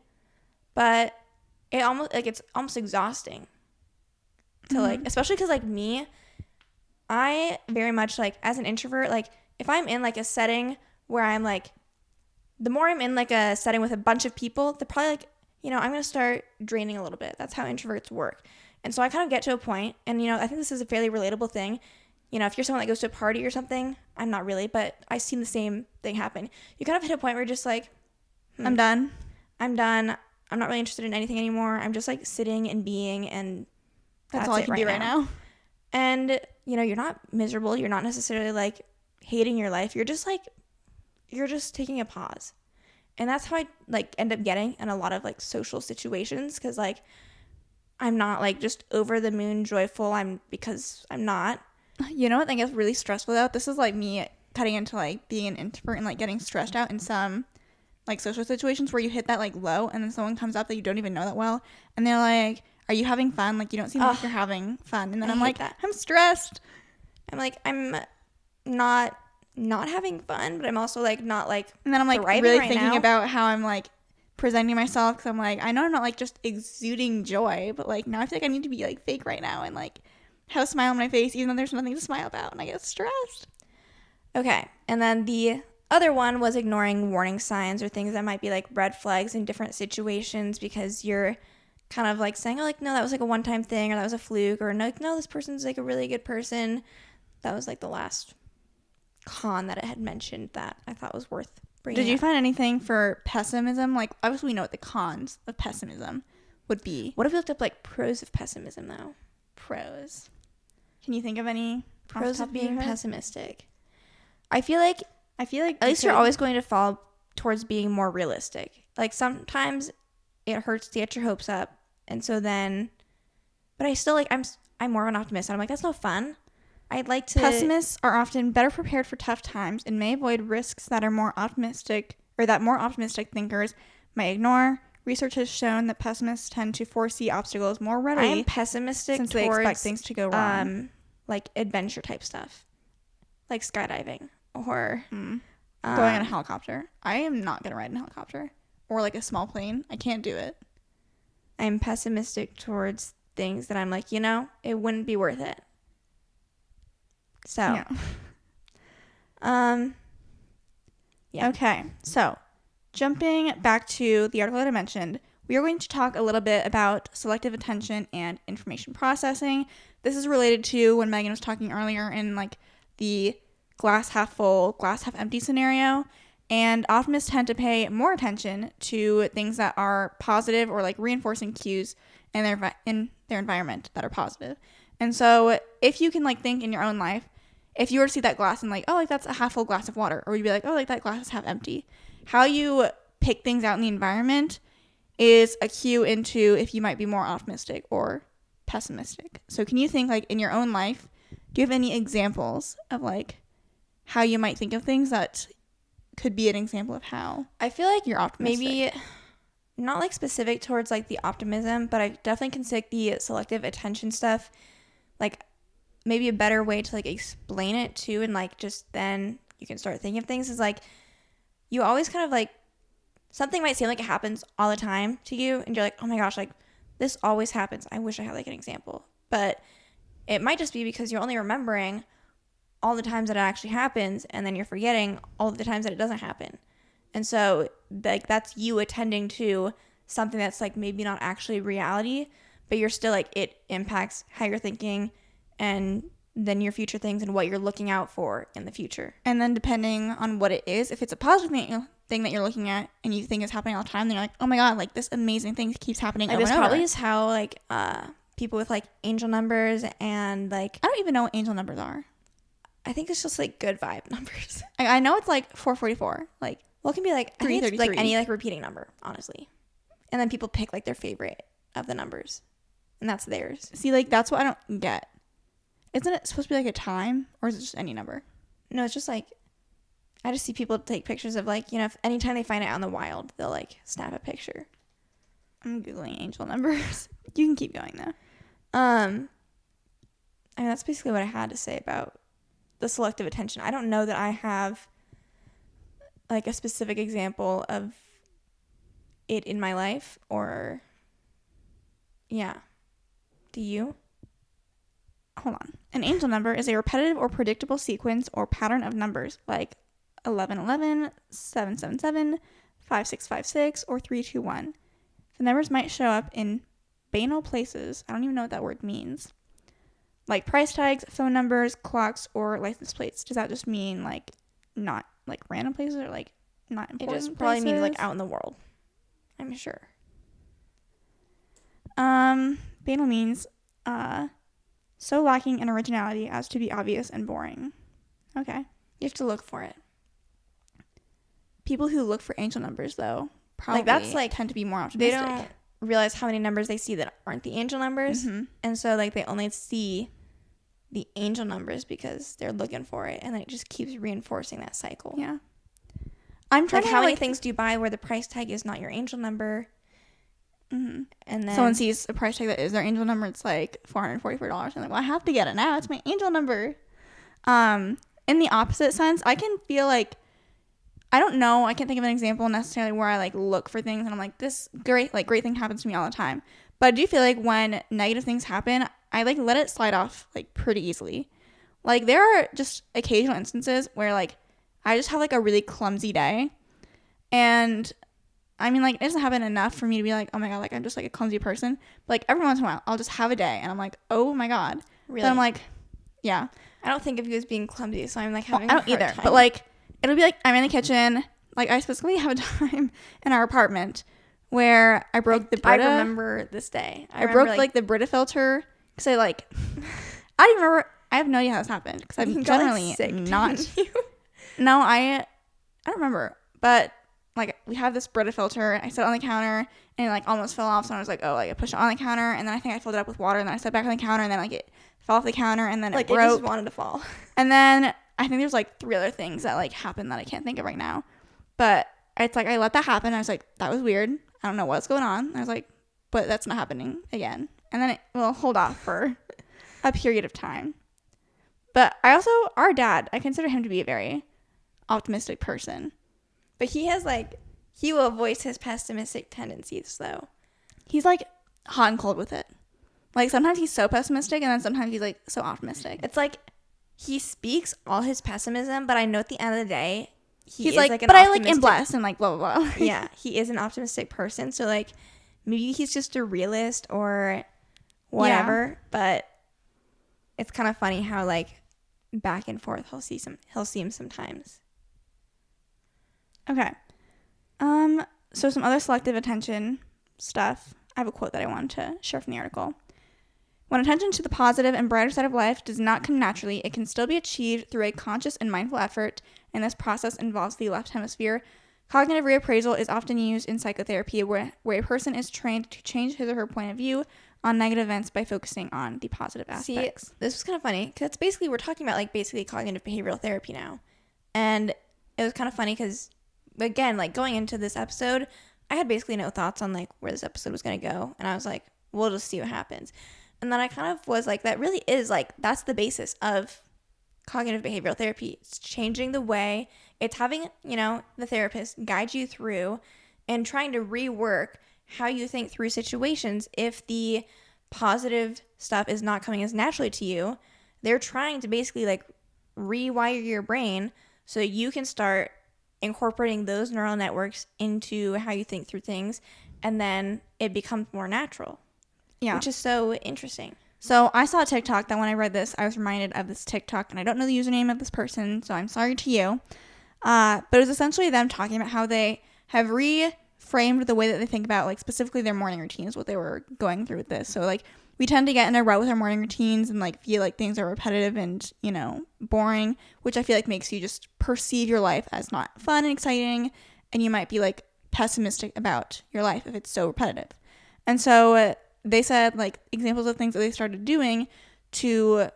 But it's almost exhausting to like, especially because like me, I very much like as an introvert, like if I'm in like a setting where I'm like, the more I'm in like a setting with a bunch of people, the probably like, you know, I'm going to start draining a little bit. That's how introverts work. And so I kind of get to a point, and you know, I think this is a fairly relatable thing. You know, if you're someone that goes to a party or something, I'm not really, but I've seen the same thing happen. You kind of hit a point where you're just like, I'm done. I'm done. I'm not really interested in anything anymore. I'm just like sitting and being, and that's all I can do right now. And, you know, you're not miserable. You're not necessarily like hating your life. You're just taking a pause. And that's how I like end up getting in a lot of like social situations, because like I'm not like just over the moon joyful. Because I'm not. You know what I think is really stressful though? This is like me cutting into like being an introvert and like getting stressed out in some like social situations where you hit that like low, and then someone comes up that you don't even know that well, and they're like, are you having fun? Like you don't seem like you're having fun. And then I'm like, I'm stressed. I'm like, I'm not having fun, but I'm also like not like, and then I'm like really thinking about how I'm like presenting myself, because I'm like, I know I'm not like just exuding joy, but like now I feel like I need to be like fake right now and like have a smile on my face even though there's nothing to smile about, and I get stressed. Okay. And then the other one was ignoring warning signs or things that might be like red flags in different situations, because you're kind of like saying, oh, like, no, that was like a one-time thing, or that was a fluke, or no, this person's like a really good person. That was like the last con that it had mentioned that I thought was worth bringing up. Did you find anything for pessimism? Like, obviously we know what the cons of pessimism would be. What if we looked up like pros of pessimism though? Pros. Can you think of any pros of being pessimistic? I feel like at least you're always going to fall towards being more realistic. Like sometimes it hurts to get your hopes up, and so then, but I still like I'm more of an optimist. I'm like, that's no fun. I'd like to. Pessimists are often better prepared for tough times and may avoid risks that more optimistic thinkers might ignore. Research has shown that pessimists tend to foresee obstacles more readily. I am pessimistic since they expect things to go wrong. Like adventure type stuff, like skydiving or going on a helicopter. I am not gonna ride in a helicopter or like a small plane. I can't do it. I'm pessimistic towards things that I'm like, you know, it wouldn't be worth it. So, yeah. Okay, so jumping back to the article that I mentioned, we are going to talk a little bit about selective attention and information processing. This is related to when Megan was talking earlier in like the glass half full, glass half empty scenario. And optimists tend to pay more attention to things that are positive or like reinforcing cues in their environment that are positive. And so if you can like think in your own life, if you were to see that glass and like, oh, like that's a half full glass of water, or you'd be like, oh, like that glass is half empty. How you pick things out in the environment is a cue into if you might be more optimistic or pessimistic. So can you think like in your own life, do you have any examples of like how you might think of things that could be an example of how I feel like you're optimistic? Maybe not like specific towards like the optimism, but I definitely can see like the selective attention stuff, like maybe a better way to like explain it too, and like just then you can start thinking of things is like you always kind of like something might seem like it happens all the time to you and you're like, oh my gosh, like this always happens. I wish I had like an example. But it might just be because you're only remembering all the times that it actually happens, and then you're forgetting all the times that it doesn't happen. And so like that's you attending to something that's like maybe not actually reality, but you're still like it impacts how you're thinking and then your future things and what you're looking out for in the future. And then depending on what it is, if it's a positive thing that you're looking at and you think it's happening all the time, then you're like, oh my god, like this amazing thing keeps happening Like over this and over. probably is how like people with like angel numbers and like I don't even know what angel numbers are. I think it's just like good vibe numbers. I know it's like 444. Like, well, it can be like I think it's 333. like any like repeating number, honestly. And then people pick like their favorite of the numbers, and that's theirs. see, like that's what I don't get. Isn't it supposed to be like a time, or is it just any number? No, it's just like I just see people take pictures of like, you know, if anytime they find it out in the wild, they'll like snap a picture. I'm googling angel numbers. You can keep going though. I mean that's basically what I had to say about the selective attention. I don't know that I have like a specific example of it in my life, or yeah. Do you? Hold on. An angel number is a repetitive or predictable sequence or pattern of numbers like 1111, 777, 5656, or 321. The numbers might show up in banal places. I don't even know what that word means. Like price tags, phone numbers, clocks, or license plates. Does that just mean like not like random places or like not important places? It just probably means like out in the world, I'm sure. Banal means so lacking in originality as to be obvious and boring. Okay. You have to look for it. People who look for angel numbers though probably like that's like tend to be more they optimistic. don't realize how many numbers they see that aren't the angel numbers. Mm-hmm. And so like they only see the angel numbers because they're looking for it, and then it just keeps reinforcing that cycle. Yeah. I'm trying like to how many things do you buy where the price tag is not your angel number? Mm-hmm. And then someone sees a price tag that is their angel number, it's like $444. I'm like, well, I have to get it now. It's my angel number. In the opposite sense, I can feel like I don't know. I can't think of an example necessarily where I like look for things and I'm like, this great thing happens to me all the time. But I do feel like when negative things happen, I like let it slide off like pretty easily. Like there are just occasional instances where like I just have like a really clumsy day, and I mean like it doesn't happen enough for me to be like, oh my god, like I'm just like a clumsy person. But like every once in a while, I'll just have a day and I'm like, oh my god. really, but I'm like, yeah. I don't think of you as being clumsy, so I'm like having. I don't either. time. But like it'll be like I'm in the kitchen. Like I specifically have a time in our apartment where I broke the Brita. I remember this day. I broke like the Brita filter because I like I don't even remember. I have no idea how this happened because I'm generally not. No, I don't remember. But like we have this Brita filter. I set it on the counter and it like almost fell off. So I was like, oh, like I pushed it on the counter and then I think I filled it up with water and then I set it back on the counter and then like it fell off the counter and then like it broke. It just wanted to fall. And then I think there's like 3 other things that like happened that I can't think of right now. But it's like I let that happen. I was like, that was weird. I don't know what's going on. I was like, but that's not happening again. And then it will hold off for a period of time. But I also, our dad, I consider him to be a very optimistic person. But he has like, he will voice his pessimistic tendencies though. He's like hot and cold with it. Like sometimes he's so pessimistic and then sometimes he's like so optimistic. It's like he speaks all his pessimism, but I know at the end of the day, he's like but I like am blessed and like blah, blah, blah. Yeah, he is an optimistic person. So like maybe he's just a realist or whatever. Yeah. But it's kind of funny how like back and forth he'll see him sometimes. Okay. So some other selective attention stuff. I have a quote that I wanted to share from the article. When attention to the positive and brighter side of life does not come naturally, it can still be achieved through a conscious and mindful effort, and this process involves the left hemisphere. Cognitive reappraisal is often used in psychotherapy where a person is trained to change his or her point of view on negative events by focusing on the positive aspects. See, this was kind of funny because it's basically, we're talking about like basically cognitive behavioral therapy now. And it was kind of funny because, again, like going into this episode, I had basically no thoughts on like where this episode was going to go. And I was like, we'll just see what happens. And then I kind of was like, that really is like, that's the basis of cognitive behavioral therapy. It's changing the way, it's having, the therapist guide you through and trying to rework how you think through situations. If the positive stuff is not coming as naturally to you, they're trying to basically like rewire your brain so you can start incorporating those neural networks into how you think through things, and then it becomes more natural. Yeah. Which is so interesting. So I saw a TikTok that when I read this, I was reminded of this TikTok, and I don't know the username of this person, so I'm sorry to you. But it was essentially them talking about how they have reframed the way that they think about, like, specifically their morning routines, what they were going through with this. So, like, we tend to get in a rut with our morning routines and, like, feel like things are repetitive and, boring, which I feel like makes you just perceive your life as not fun and exciting, and you might be, like, pessimistic about your life if it's so repetitive. And so they said, like, examples of things that they started doing to,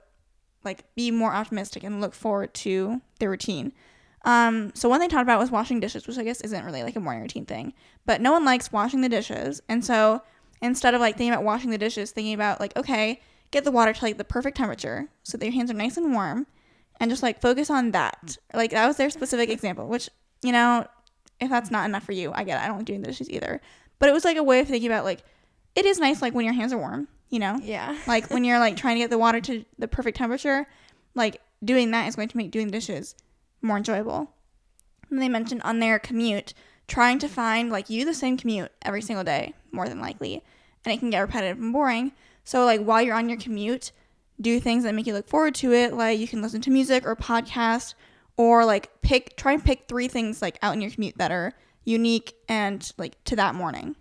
like, be more optimistic and look forward to their routine. So one they talked about was washing dishes, which I guess isn't really, like, a morning routine thing. But no one likes washing the dishes. And so instead of, like, thinking about washing the dishes, thinking about, like, okay, get the water to, like, the perfect temperature so that your hands are nice and warm, and just, like, focus on that. Like, that was their specific example, which, if that's not enough for you, I get it. I don't like doing the dishes either. But it was, like, a way of thinking about, like, it is nice, like, when your hands are warm, Yeah. Like, when you're, like, trying to get the water to the perfect temperature, like, doing that is going to make doing dishes more enjoyable. And they mentioned on their commute, trying to find, like, you do the same commute every single day, more than likely, and it can get repetitive and boring. So, like, while you're on your commute, do things that make you look forward to it. Like, you can listen to music or podcast, or, like, try and pick 3 things, like, out in your commute that are unique and, like, to that morning,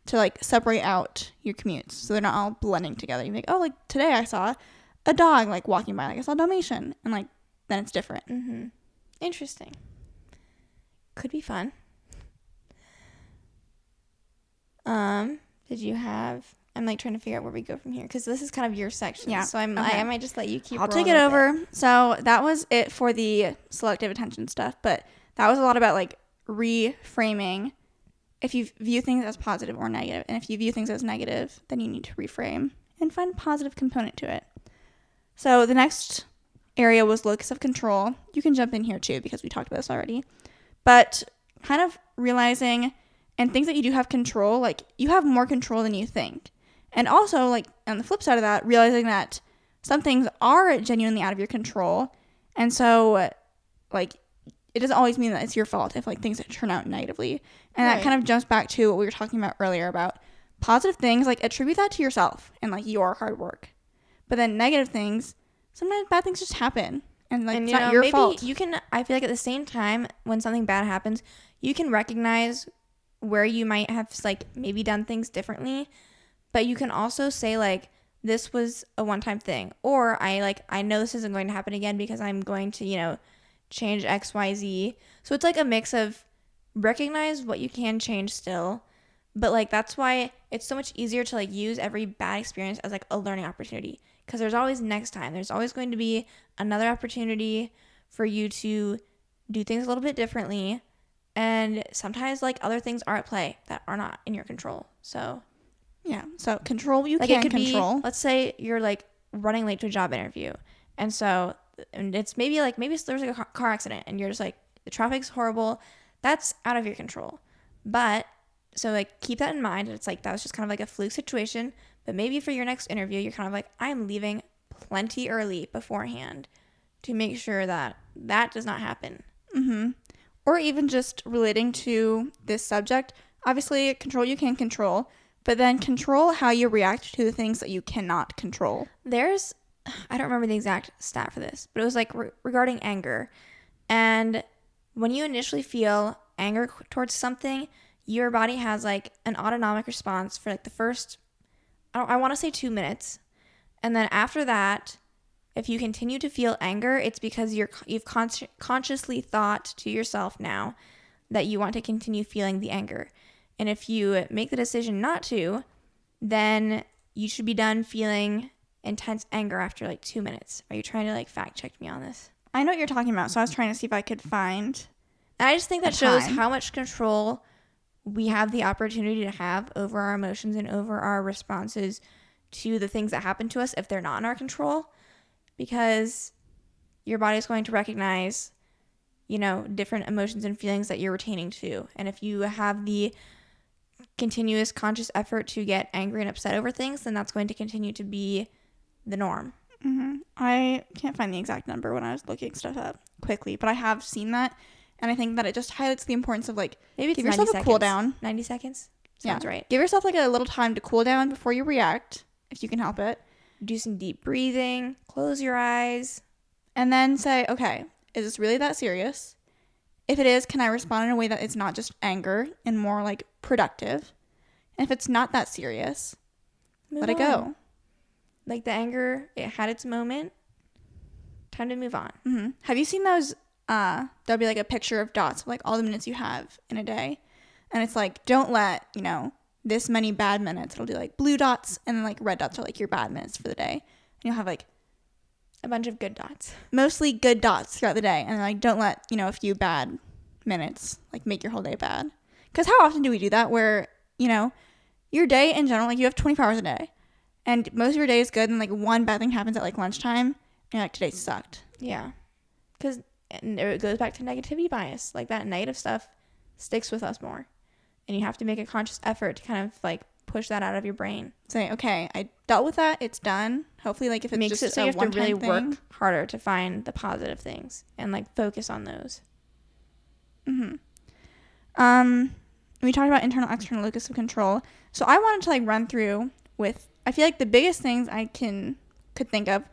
to, like, separate out your commutes so they're not all blending together. You make, oh, like, today I saw a dog, like, walking by, like, I saw a Dalmatian, and, like, then it's different. Mm-hmm. Interesting. Could be fun. Did you have, I'm, like, trying to figure out where we go from here, because this is kind of your section. Yeah. So I might just let you keep I'll take it over. So that was it for the selective attention stuff, but that was a lot about, like, reframing if you view things as positive or negative. And if you view things as negative, then you need to reframe and find a positive component to it. So the next area was locus of control. You can jump in here too because we talked about this already. But kind of realizing and things that you do have control, like, you have more control than you think. And also, like, on the flip side of that, realizing that some things are genuinely out of your control. And so, like, it doesn't always mean that it's your fault if, like, things turn out negatively. And that kind of jumps back to what we were talking about earlier about positive things, like, attribute that to yourself and, like, your hard work. But then negative things, sometimes bad things just happen. And, like, it's not your fault. You can, I feel like at the same time, when something bad happens, you can recognize where you might have, like, maybe done things differently. But you can also say, like, this was a one-time thing. Or I know this isn't going to happen again because I'm going to, change X, Y, Z. So it's, like, a mix of recognize what you can change still. But, like, that's why it's so much easier to, like, use every bad experience as, like, a learning opportunity. Because there's always next time. There's always going to be another opportunity for you to do things a little bit differently. And sometimes, like, other things are at play that are not in your control. So, yeah. So control what you like, can it could control. Be, let's say you're, like, running late to a job interview. And so, and it's maybe there's, like, a car accident and you're just, like, the traffic's horrible. That's out of your control. But, so, like, keep that in mind. It's like, that was just kind of like a fluke situation. But maybe for your next interview, you're kind of like, I'm leaving plenty early beforehand to make sure that that does not happen. Mm-hmm. Or even just relating to this subject, obviously control you can control, but then control how you react to the things that you cannot control. I don't remember the exact stat for this, but it was, like, regarding anger. And when you initially feel anger towards something, your body has like an autonomic response for like the first, I want to say 2 minutes. And then after that, if you continue to feel anger, it's because you've consciously thought to yourself now that you want to continue feeling the anger. And if you make the decision not to, then you should be done feeling intense anger after like 2 minutes. Are you trying to like fact check me on this? I know what you're talking about, so I was trying to see if I could find. And I just think that shows how much control we have the opportunity to have over our emotions and over our responses to the things that happen to us if they're not in our control, because your body's going to recognize, you know, different emotions and feelings that you're retaining too. And if you have the continuous conscious effort to get angry and upset over things, then that's going to continue to be the norm. Mm-hmm. I can't find the exact number when I was looking stuff up quickly, but I have seen that, and I think that it just highlights the importance of like, maybe give yourself a cool down. 90 seconds sounds right. Give yourself like a little time to cool down before you react, if you can help it. Do some deep breathing, close your eyes, and then say, okay, is this really that serious? If it is, can I respond in a way that it's not just anger and more like productive? And if it's not that serious, let it go. Like the anger, it had its moment. Time to move on. Mm-hmm. Have you seen those? There'll be like a picture of dots of like all the minutes you have in a day. And it's like, don't let, you know, this many bad minutes. It'll do like blue dots, and then like red dots are like your bad minutes for the day. And you'll have like a bunch of good dots. Mostly good dots throughout the day. And like, don't let, you know, a few bad minutes like make your whole day bad. Because how often do we do that where, you know, your day in general, like you have 24 hours a day. And most of your day is good, and like one bad thing happens at like lunchtime, and you're like, today sucked. Yeah. Because it goes back to negativity bias. Like that negative stuff sticks with us more. And you have to make a conscious effort to kind of like push that out of your brain. Say, okay, I dealt with that. It's done. Hopefully, like if it's makes just it so you have to really thing, work harder to find the positive things and like focus on those. Mm-hmm. We talked about internal, external locus of control. So I wanted to like run through with. I feel like the biggest things I could think of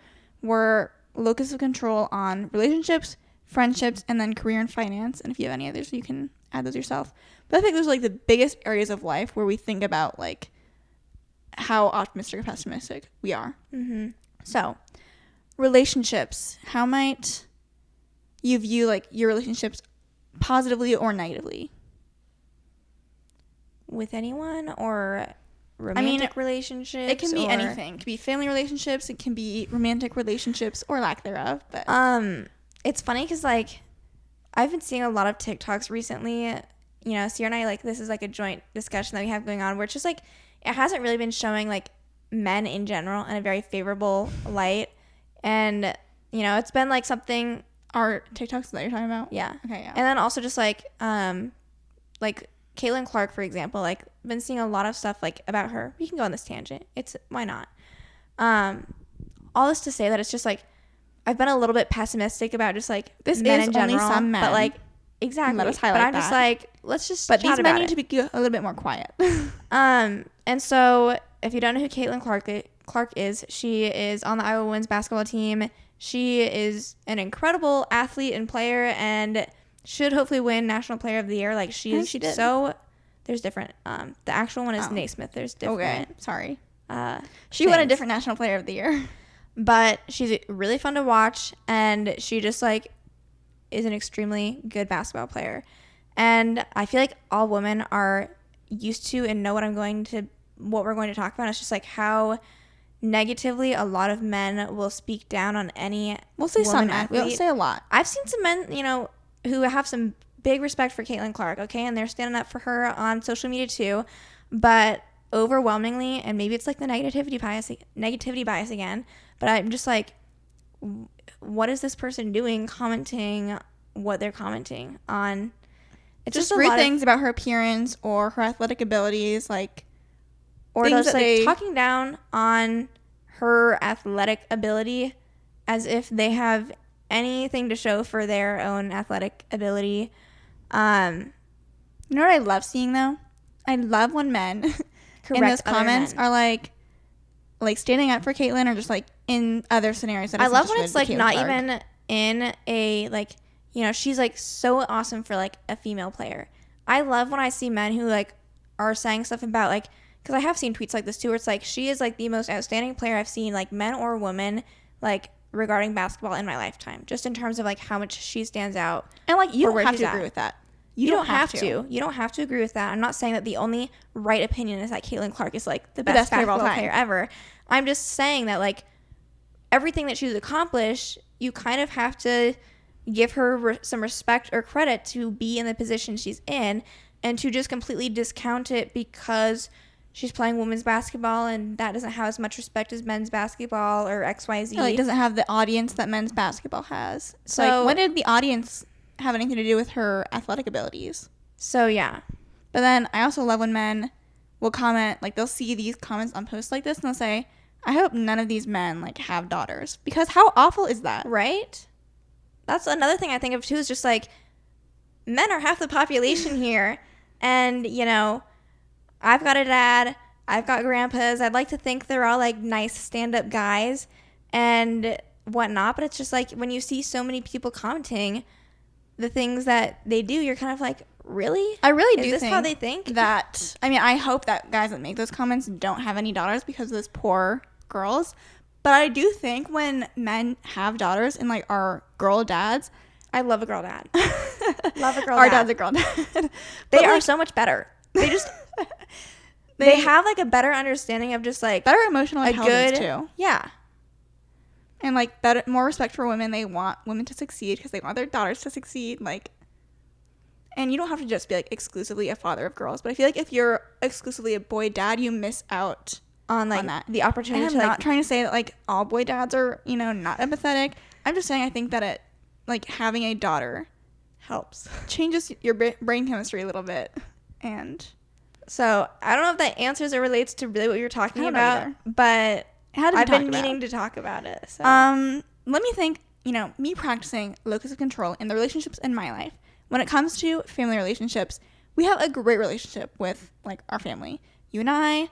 were locus of control on relationships, friendships, and then career and finance. And if you have any others, you can add those yourself. But I think those are like the biggest areas of life where we think about like how optimistic or pessimistic we are. Mm-hmm. So relationships, how might you view like your relationships positively or negatively? With anyone or romantic relationships? It can be anything. It can be family relationships. It can be romantic relationships or lack thereof. But it's funny because like I've been seeing a lot of TikToks recently. You know, Ciera and I, like, this is like a joint discussion that we have going on where it's just like it hasn't really been showing like men in general in a very favorable light. And you know, it's been like something. Our TikToks that you're talking about? Yeah. Okay, yeah. And then also just like Caitlin Clark, for example, like been seeing a lot of stuff like about her. We can go on this tangent. Why not? All this to say that it's just like I've been a little bit pessimistic about just like this men is in general, only some men, but like exactly. Let us highlight but I'm that. just like let's just. But chat these men about need to be a little bit more quiet. And so if you don't know who Caitlin Clark is, she is on the Iowa women's basketball team. She is an incredible athlete and player, and should hopefully win National Player of the Year. Like she did. So there's different. The actual one is Naismith. There's different. Okay, sorry. She won a different National Player of the Year. But she's really fun to watch, and she just like is an extremely good basketball player. And I feel like all women are used to and know what we're going to talk about. It's just like how negatively a lot of men will speak down on any. We'll say some men. We don't say a lot. I've seen some men, you know, who have some big respect for Caitlin Clark, okay, and they're standing up for her on social media too. But overwhelmingly, and maybe it's like the negativity bias again, but I'm just like, what is this person doing commenting what they're commenting on? It's just rude things about her appearance or her athletic abilities, like, or just like talking down on her athletic ability as if they have anything to show for their own athletic ability. You know what I love seeing though? I love when men in those comments are like standing up for Caitlin, or just like in other scenarios. That I love when it's like not even in a like, you know, she's like so awesome for like a female player, I love when I see men who like are saying stuff about like, because I have seen tweets like this too, where it's like, she is like the most outstanding player I've seen, like men or women, like regarding basketball in my lifetime, just in terms of like how much she stands out. And like, you for don't where have she's to at. agree with that. You don't have to. You don't have to agree with that. I'm not saying that the only right opinion is that Caitlin Clark is like the best basketball player ever. I'm just saying that like everything that she's accomplished, you kind of have to give her some respect or credit to be in the position she's in, and to just completely discount it because she's playing women's basketball and that doesn't have as much respect as men's basketball or XYZ. Like, doesn't have the audience that men's basketball has. So like, what did the audience have anything to do with her athletic abilities? So yeah. But then I also love when men will comment, like they'll see these comments on posts like this and they'll say, I hope none of these men like have daughters, because how awful is that? Right? That's another thing I think of too, is just like, men are half the population here, and you know, I've got a dad, I've got grandpas, I'd like to think they're all like nice stand-up guys and whatnot, but it's just like when you see so many people commenting the things that they do, you're kind of like, really? I really do Is this think how they think? that, I mean, I hope that guys that make those comments don't have any daughters because of those poor girls. But I do think when men have daughters and like are girl dads, I love a girl dad. Love a girl our dad. dad's a girl dad. They But, are like, so much better. They just they have like a better understanding of just like better emotional a intelligence good too. Yeah. And like better, more respect for women. They want women to succeed because they want their daughters to succeed. Like, and you don't have to just be like exclusively a father of girls. But I feel like if you're exclusively a boy dad, you miss out On like on that. the opportunity And to I'm like not trying to say that like all boy dads are, you know, not empathetic. I'm just saying I think that it, like, having a daughter helps. changes your brain chemistry a little bit. And So I don't know if that answers or relates to really what you're talking I don't know about, either. but how did we I've talk been about? meaning to talk about it. So Let me think, you know, me practicing locus of control in the relationships in my life. When it comes to family relationships, we have a great relationship with, like, our family. You and I,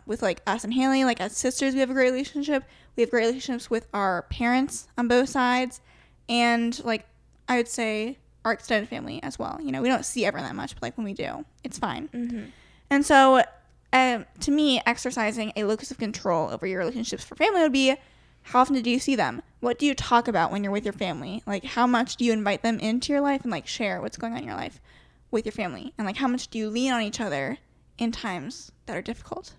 with, like, us and Haley, like, as sisters, we have a great relationship. We have great relationships with our parents on both sides. And, like, I would say our extended family as well. You know, we don't see everyone that much, but, like, when we do, it's fine. mm-hmm. And so, to me, exercising a locus of control over your relationships for family would be, how often do you see them? What do you talk about when you're with your family? Like, how much do you invite them into your life and, like, share what's going on in your life with your family? And, like, how much do you lean on each other in times that are difficult?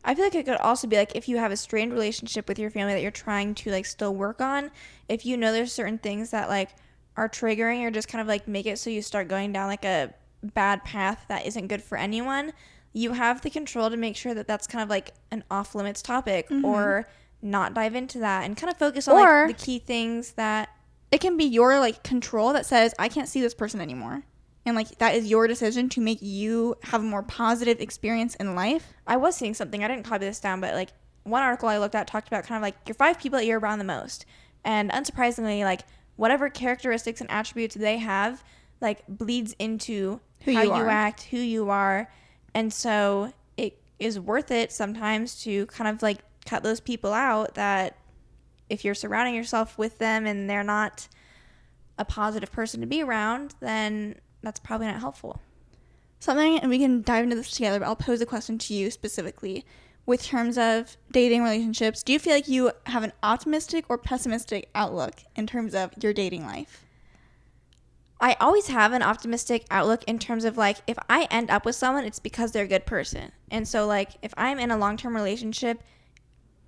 I feel like it could also be like if you have a strained relationship with your family that you're trying to like still work on, if you know there's certain things that like are triggering or just kind of like make it so you start going down like a bad path that isn't good for anyone, you have the control to make sure that that's kind of like an off limits topic, Mm-hmm. or not dive into that and kind of focus on Or like the key things that it can be your, like, control that says, I can't see this person anymore. And, like, that is your decision to make you have a more positive experience in life. I was seeing something, I didn't copy this down, but like one article I looked at talked about kind of like your 5 people that you're around the most. And unsurprisingly, like whatever characteristics and attributes they have, like bleeds into Who how you you are. act, who you are. And so it is worth it sometimes to kind of like cut those people out that if you're surrounding yourself with them and they're not a positive person to be around, then that's probably not helpful. Something, and we can dive into this together, but I'll pose a question to you specifically. With terms of dating relationships, do you feel like you have an optimistic or pessimistic outlook in terms of your dating life? I always have an optimistic outlook in terms of like if I end up with someone, it's because they're a good person. And so like if I'm in a long-term relationship,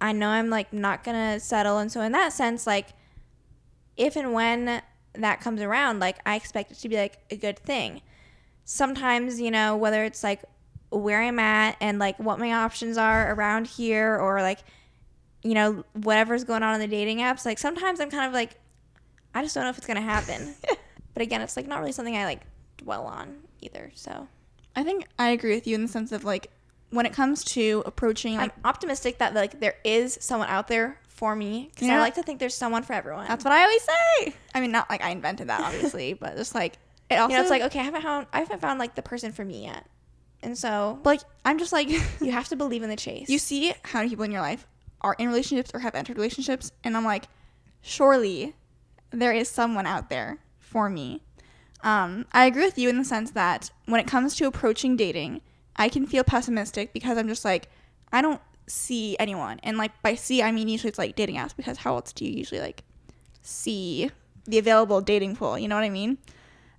I know I'm like not gonna settle. And so in that sense, like if and when that comes around, like I expect it to be like a good thing. Sometimes, you know, whether it's like where I'm at and like what my options are around here, or like, you know, whatever's going on in the dating apps, like sometimes I'm kind of like, I just don't know if it's gonna happen. But again, it's like not really something I like dwell on either. So I think I agree with you in the sense of like when it comes to approaching, like, I'm optimistic that like there is someone out there for me, because Yeah. I like to think there's someone for everyone. that's what I always say. I mean, not like I invented that, obviously, but just like it also, You know, it's like, okay, I haven't found like the person for me yet. And so like I'm just like you have to believe in the chase. you see how many people in your life are in relationships or have entered relationships, and I'm like, surely there is someone out there for me. I agree with you in the sense that when it comes to approaching dating, I can feel pessimistic because I'm just like, I don't see anyone. And like by see, I mean usually it's like dating apps, because how else do you usually like see the available dating pool? You know what I mean?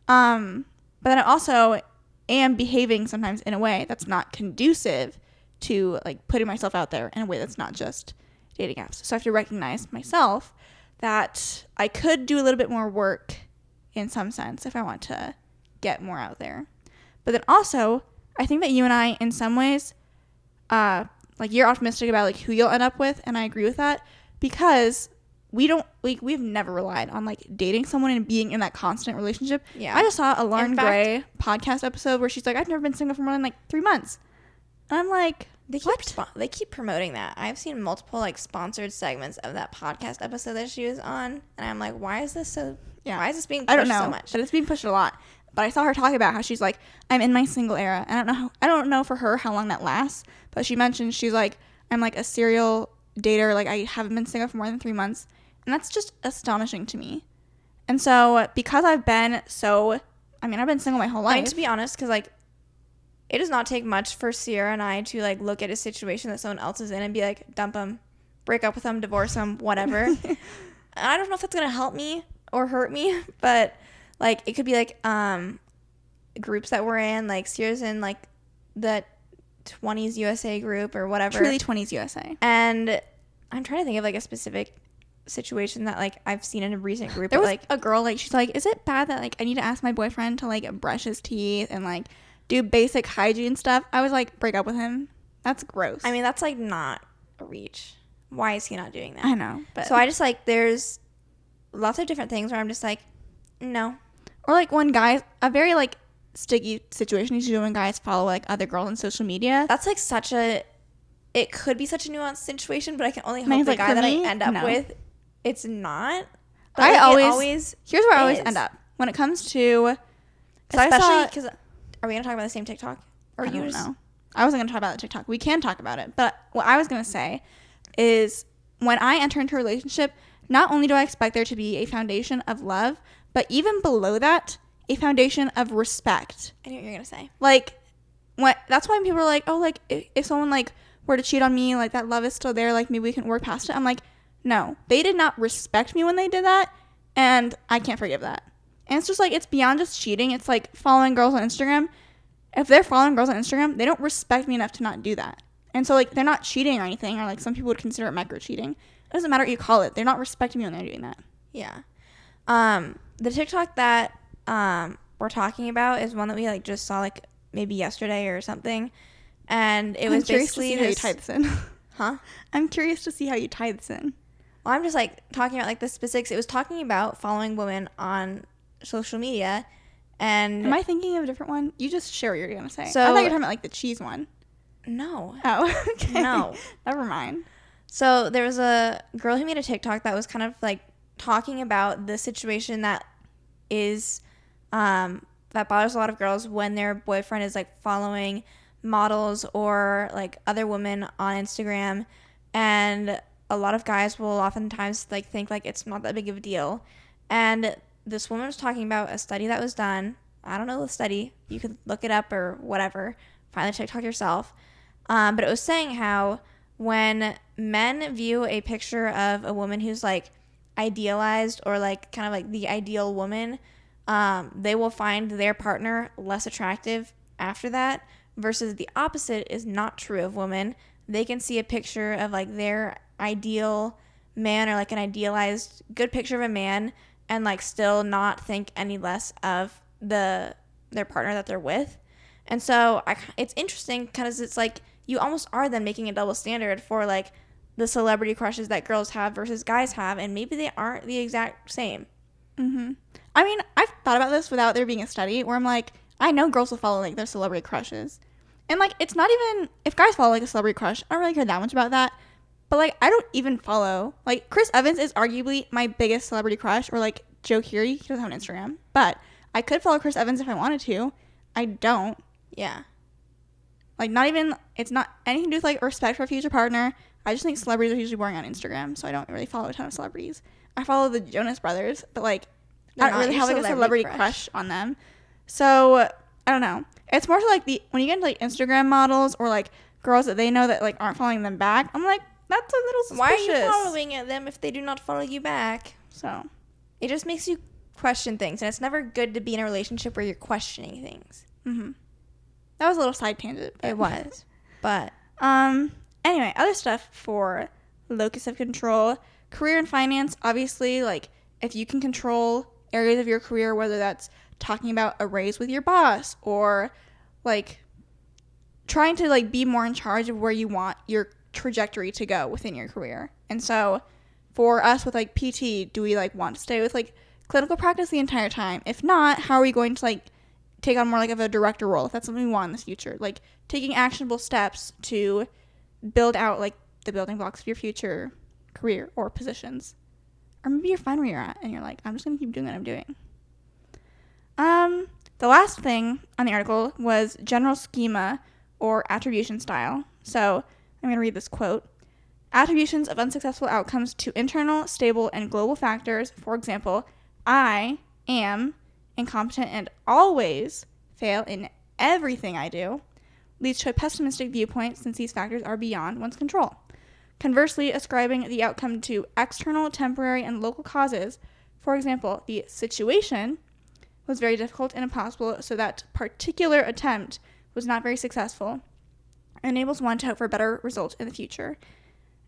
But then I also am behaving sometimes in a way that's not conducive to like putting myself out there in a way that's not just dating apps. So I have to recognize myself that I could do a little bit more work in some sense if I want to get more out there. But then also, I think that you and I, in some ways, like you're optimistic about like who you'll end up with, and I agree with that, because we've never relied on like dating someone and being in that constant relationship. Yeah. I just saw a Lauren Gray podcast episode where she's like, I've never been single for more than like 3 months. And I'm like, they keep promoting that. I've seen multiple like sponsored segments of that podcast episode that she was on, and I'm like, why is this so? Yeah. Why is this being pushed I don't know, so much? but it's being pushed a lot. But I saw her talk about how she's like, I'm in my single era. And I don't know for her how long that lasts, but she mentioned she's like, I'm like a serial dater. Like I haven't been single for more than 3 months. And that's just astonishing to me. And so because I've been single my whole life. I mean, to be honest, because like it does not take much for Ciera and I to like look at a situation that someone else is in and be like, dump them, break up with them, divorce them, whatever. I don't know if that's going to help me or hurt me, but like it could be like groups that we're in, like Ciera's in like the 20s USA group or whatever. Truly 20s USA. And I'm trying to think of like a specific situation that like I've seen in a recent group. There was like a girl, like she's like, is it bad that like I need to ask my boyfriend to like brush his teeth and like do basic hygiene stuff? I was like, break up with him. That's gross. I mean, that's like not a reach. Why is he not doing that? I know. But so I just like, there's lots of different things where I'm just like, no. Or like when guys, a very like sticky situation is when guys follow like other girls on social media. That's like it could be such a nuanced situation, but I can only hope the like, guy that me, I end up no. with, it's not. But I like, always here's where I always end up when it comes to, especially because are we gonna talk about the same TikTok? Or I don't know. I wasn't gonna talk about the TikTok. We can talk about it, but what I was gonna say is when I enter into a relationship, not only do I expect there to be a foundation of love, but even below that, a foundation of respect. I knew what you were gonna say. Like, that's why people are like, oh, like if someone like were to cheat on me, like that love is still there, like maybe we can work past it. I'm like, no, they did not respect me when they did that, and I can't forgive that. And it's just like, it's beyond just cheating. It's like following girls on Instagram. If they're following girls on Instagram, they don't respect me enough to not do that. And so like they're not cheating or anything, or like some people would consider it micro cheating. It doesn't matter what you call it. They're not respecting me when they're doing that. Yeah. The TikTok that we're talking about is one that we like just saw like maybe yesterday or something, and it was basically how you tie this in. Huh? I'm curious to see how you tie this in. Well, I'm just like talking about like the specifics. It was talking about following women on social media, and am I thinking of a different one? You just share what you're gonna say. So, I thought you were talking about like the cheese one. No. Oh, okay. No. Never mind. So there was a girl who made a TikTok that was kind of like talking about the situation that is that bothers a lot of girls when their boyfriend is like following models or like other women on Instagram, and a lot of guys will oftentimes like think like it's not that big of a deal. And this woman was talking about a study that was done. I don't know the study. You could look it up or whatever. Find the TikTok yourself. But it was saying how when men view a picture of a woman who's like idealized or like kind of like the ideal woman, they will find their partner less attractive after that, versus the opposite is not true of women. They can see a picture of like their ideal man or like an idealized good picture of a man and like still not think any less of their partner that they're with. And so it's interesting because it's like you almost are then making a double standard for like the celebrity crushes that girls have versus guys have, and maybe they aren't the exact same. Mm-hmm. I mean, I've thought about this without there being a study where I'm like, I know girls will follow like their celebrity crushes. And like, it's not even, if guys follow like a celebrity crush, I don't really care that much about that. But like, I don't even follow, like Chris Evans is arguably my biggest celebrity crush, or like Joe Keery. He doesn't have an Instagram, but I could follow Chris Evans if I wanted to. I don't. Yeah. Like, not even, it's not anything to do with like respect for a future partner. I just think celebrities are usually boring on Instagram, so I don't really follow a ton of celebrities. I follow the Jonas Brothers, but like, I don't really have like a celebrity crush on them. So I don't know. It's more so like when you get into like Instagram models or like girls that they know that like aren't following them back, I'm like, that's a little suspicious. Why are you following them if they do not follow you back? So it just makes you question things, and it's never good to be in a relationship where you're questioning things. Mm-hmm. That was a little side tangent. It was. But anyway, other stuff for locus of control, career and finance. Obviously, like if you can control areas of your career, whether that's talking about a raise with your boss or like trying to like be more in charge of where you want your trajectory to go within your career. And so for us with like PT, do we like want to stay with like clinical practice the entire time? If not, how are we going to like take on more like of a director role if that's something we want in the future? Like taking actionable steps to build out like the building blocks of your future career or positions. Or maybe you're fine where you're at and you're like, I'm just going to keep doing what I'm doing. The last thing on the article was general schema or attribution style. So I'm going to read this quote. Attributions of unsuccessful outcomes to internal, stable, and global factors. For example, I am incompetent and always fail in everything I do, leads to a pessimistic viewpoint since these factors are beyond one's control. Conversely, ascribing the outcome to external, temporary, and local causes, for example, the situation was very difficult and impossible, so that particular attempt was not very successful, enables one to hope for better results in the future.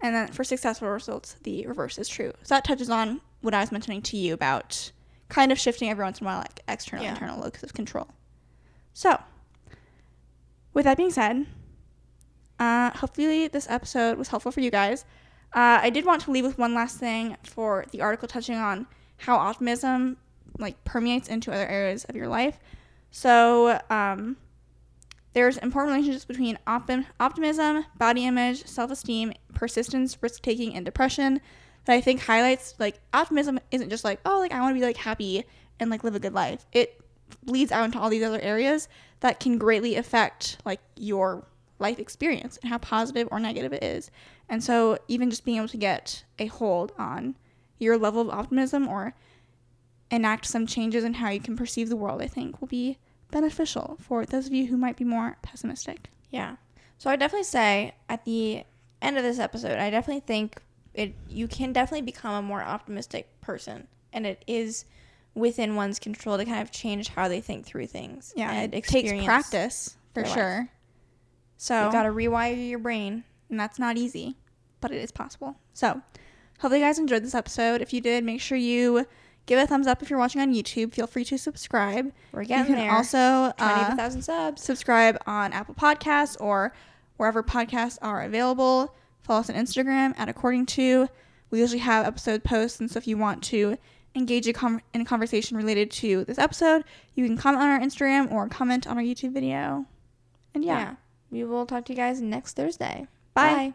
And then for successful results, the reverse is true. So that touches on what I was mentioning to you about kind of shifting every once in a while, like external, internal locus of control. So, with that being said, hopefully this episode was helpful for you guys. I did want to leave with one last thing for the article touching on how optimism like permeates into other areas of your life. So there's important relationships between optimism, body image, self-esteem, persistence, risk-taking, and depression that I think highlights like optimism isn't just like, oh, like I want to be like happy and like live a good life. It bleeds out into all these other areas that can greatly affect like your life experience and how positive or negative it is. And so even just being able to get a hold on your level of optimism or enact some changes in how you can perceive the world, I think will be beneficial for those of you who might be more pessimistic. Yeah. So I definitely say at the end of this episode, I definitely think you can definitely become a more optimistic person, and it is within one's control to kind of change how they think through things. Yeah, and it takes practice for sure. Life. So you got to rewire your brain, and that's not easy, but it is possible. So hopefully you guys enjoyed this episode. If you did, make sure you give it a thumbs up if you're watching on YouTube. Feel free to subscribe. We're getting there. You can also 20,000 subs. Subscribe on Apple Podcasts or wherever podcasts are available. Follow us on Instagram at According To. We usually have episode posts, and so if you want to engage in a conversation related to this episode, you can comment on our Instagram or comment on our YouTube video. And yeah. We will talk to you guys next Thursday. Bye.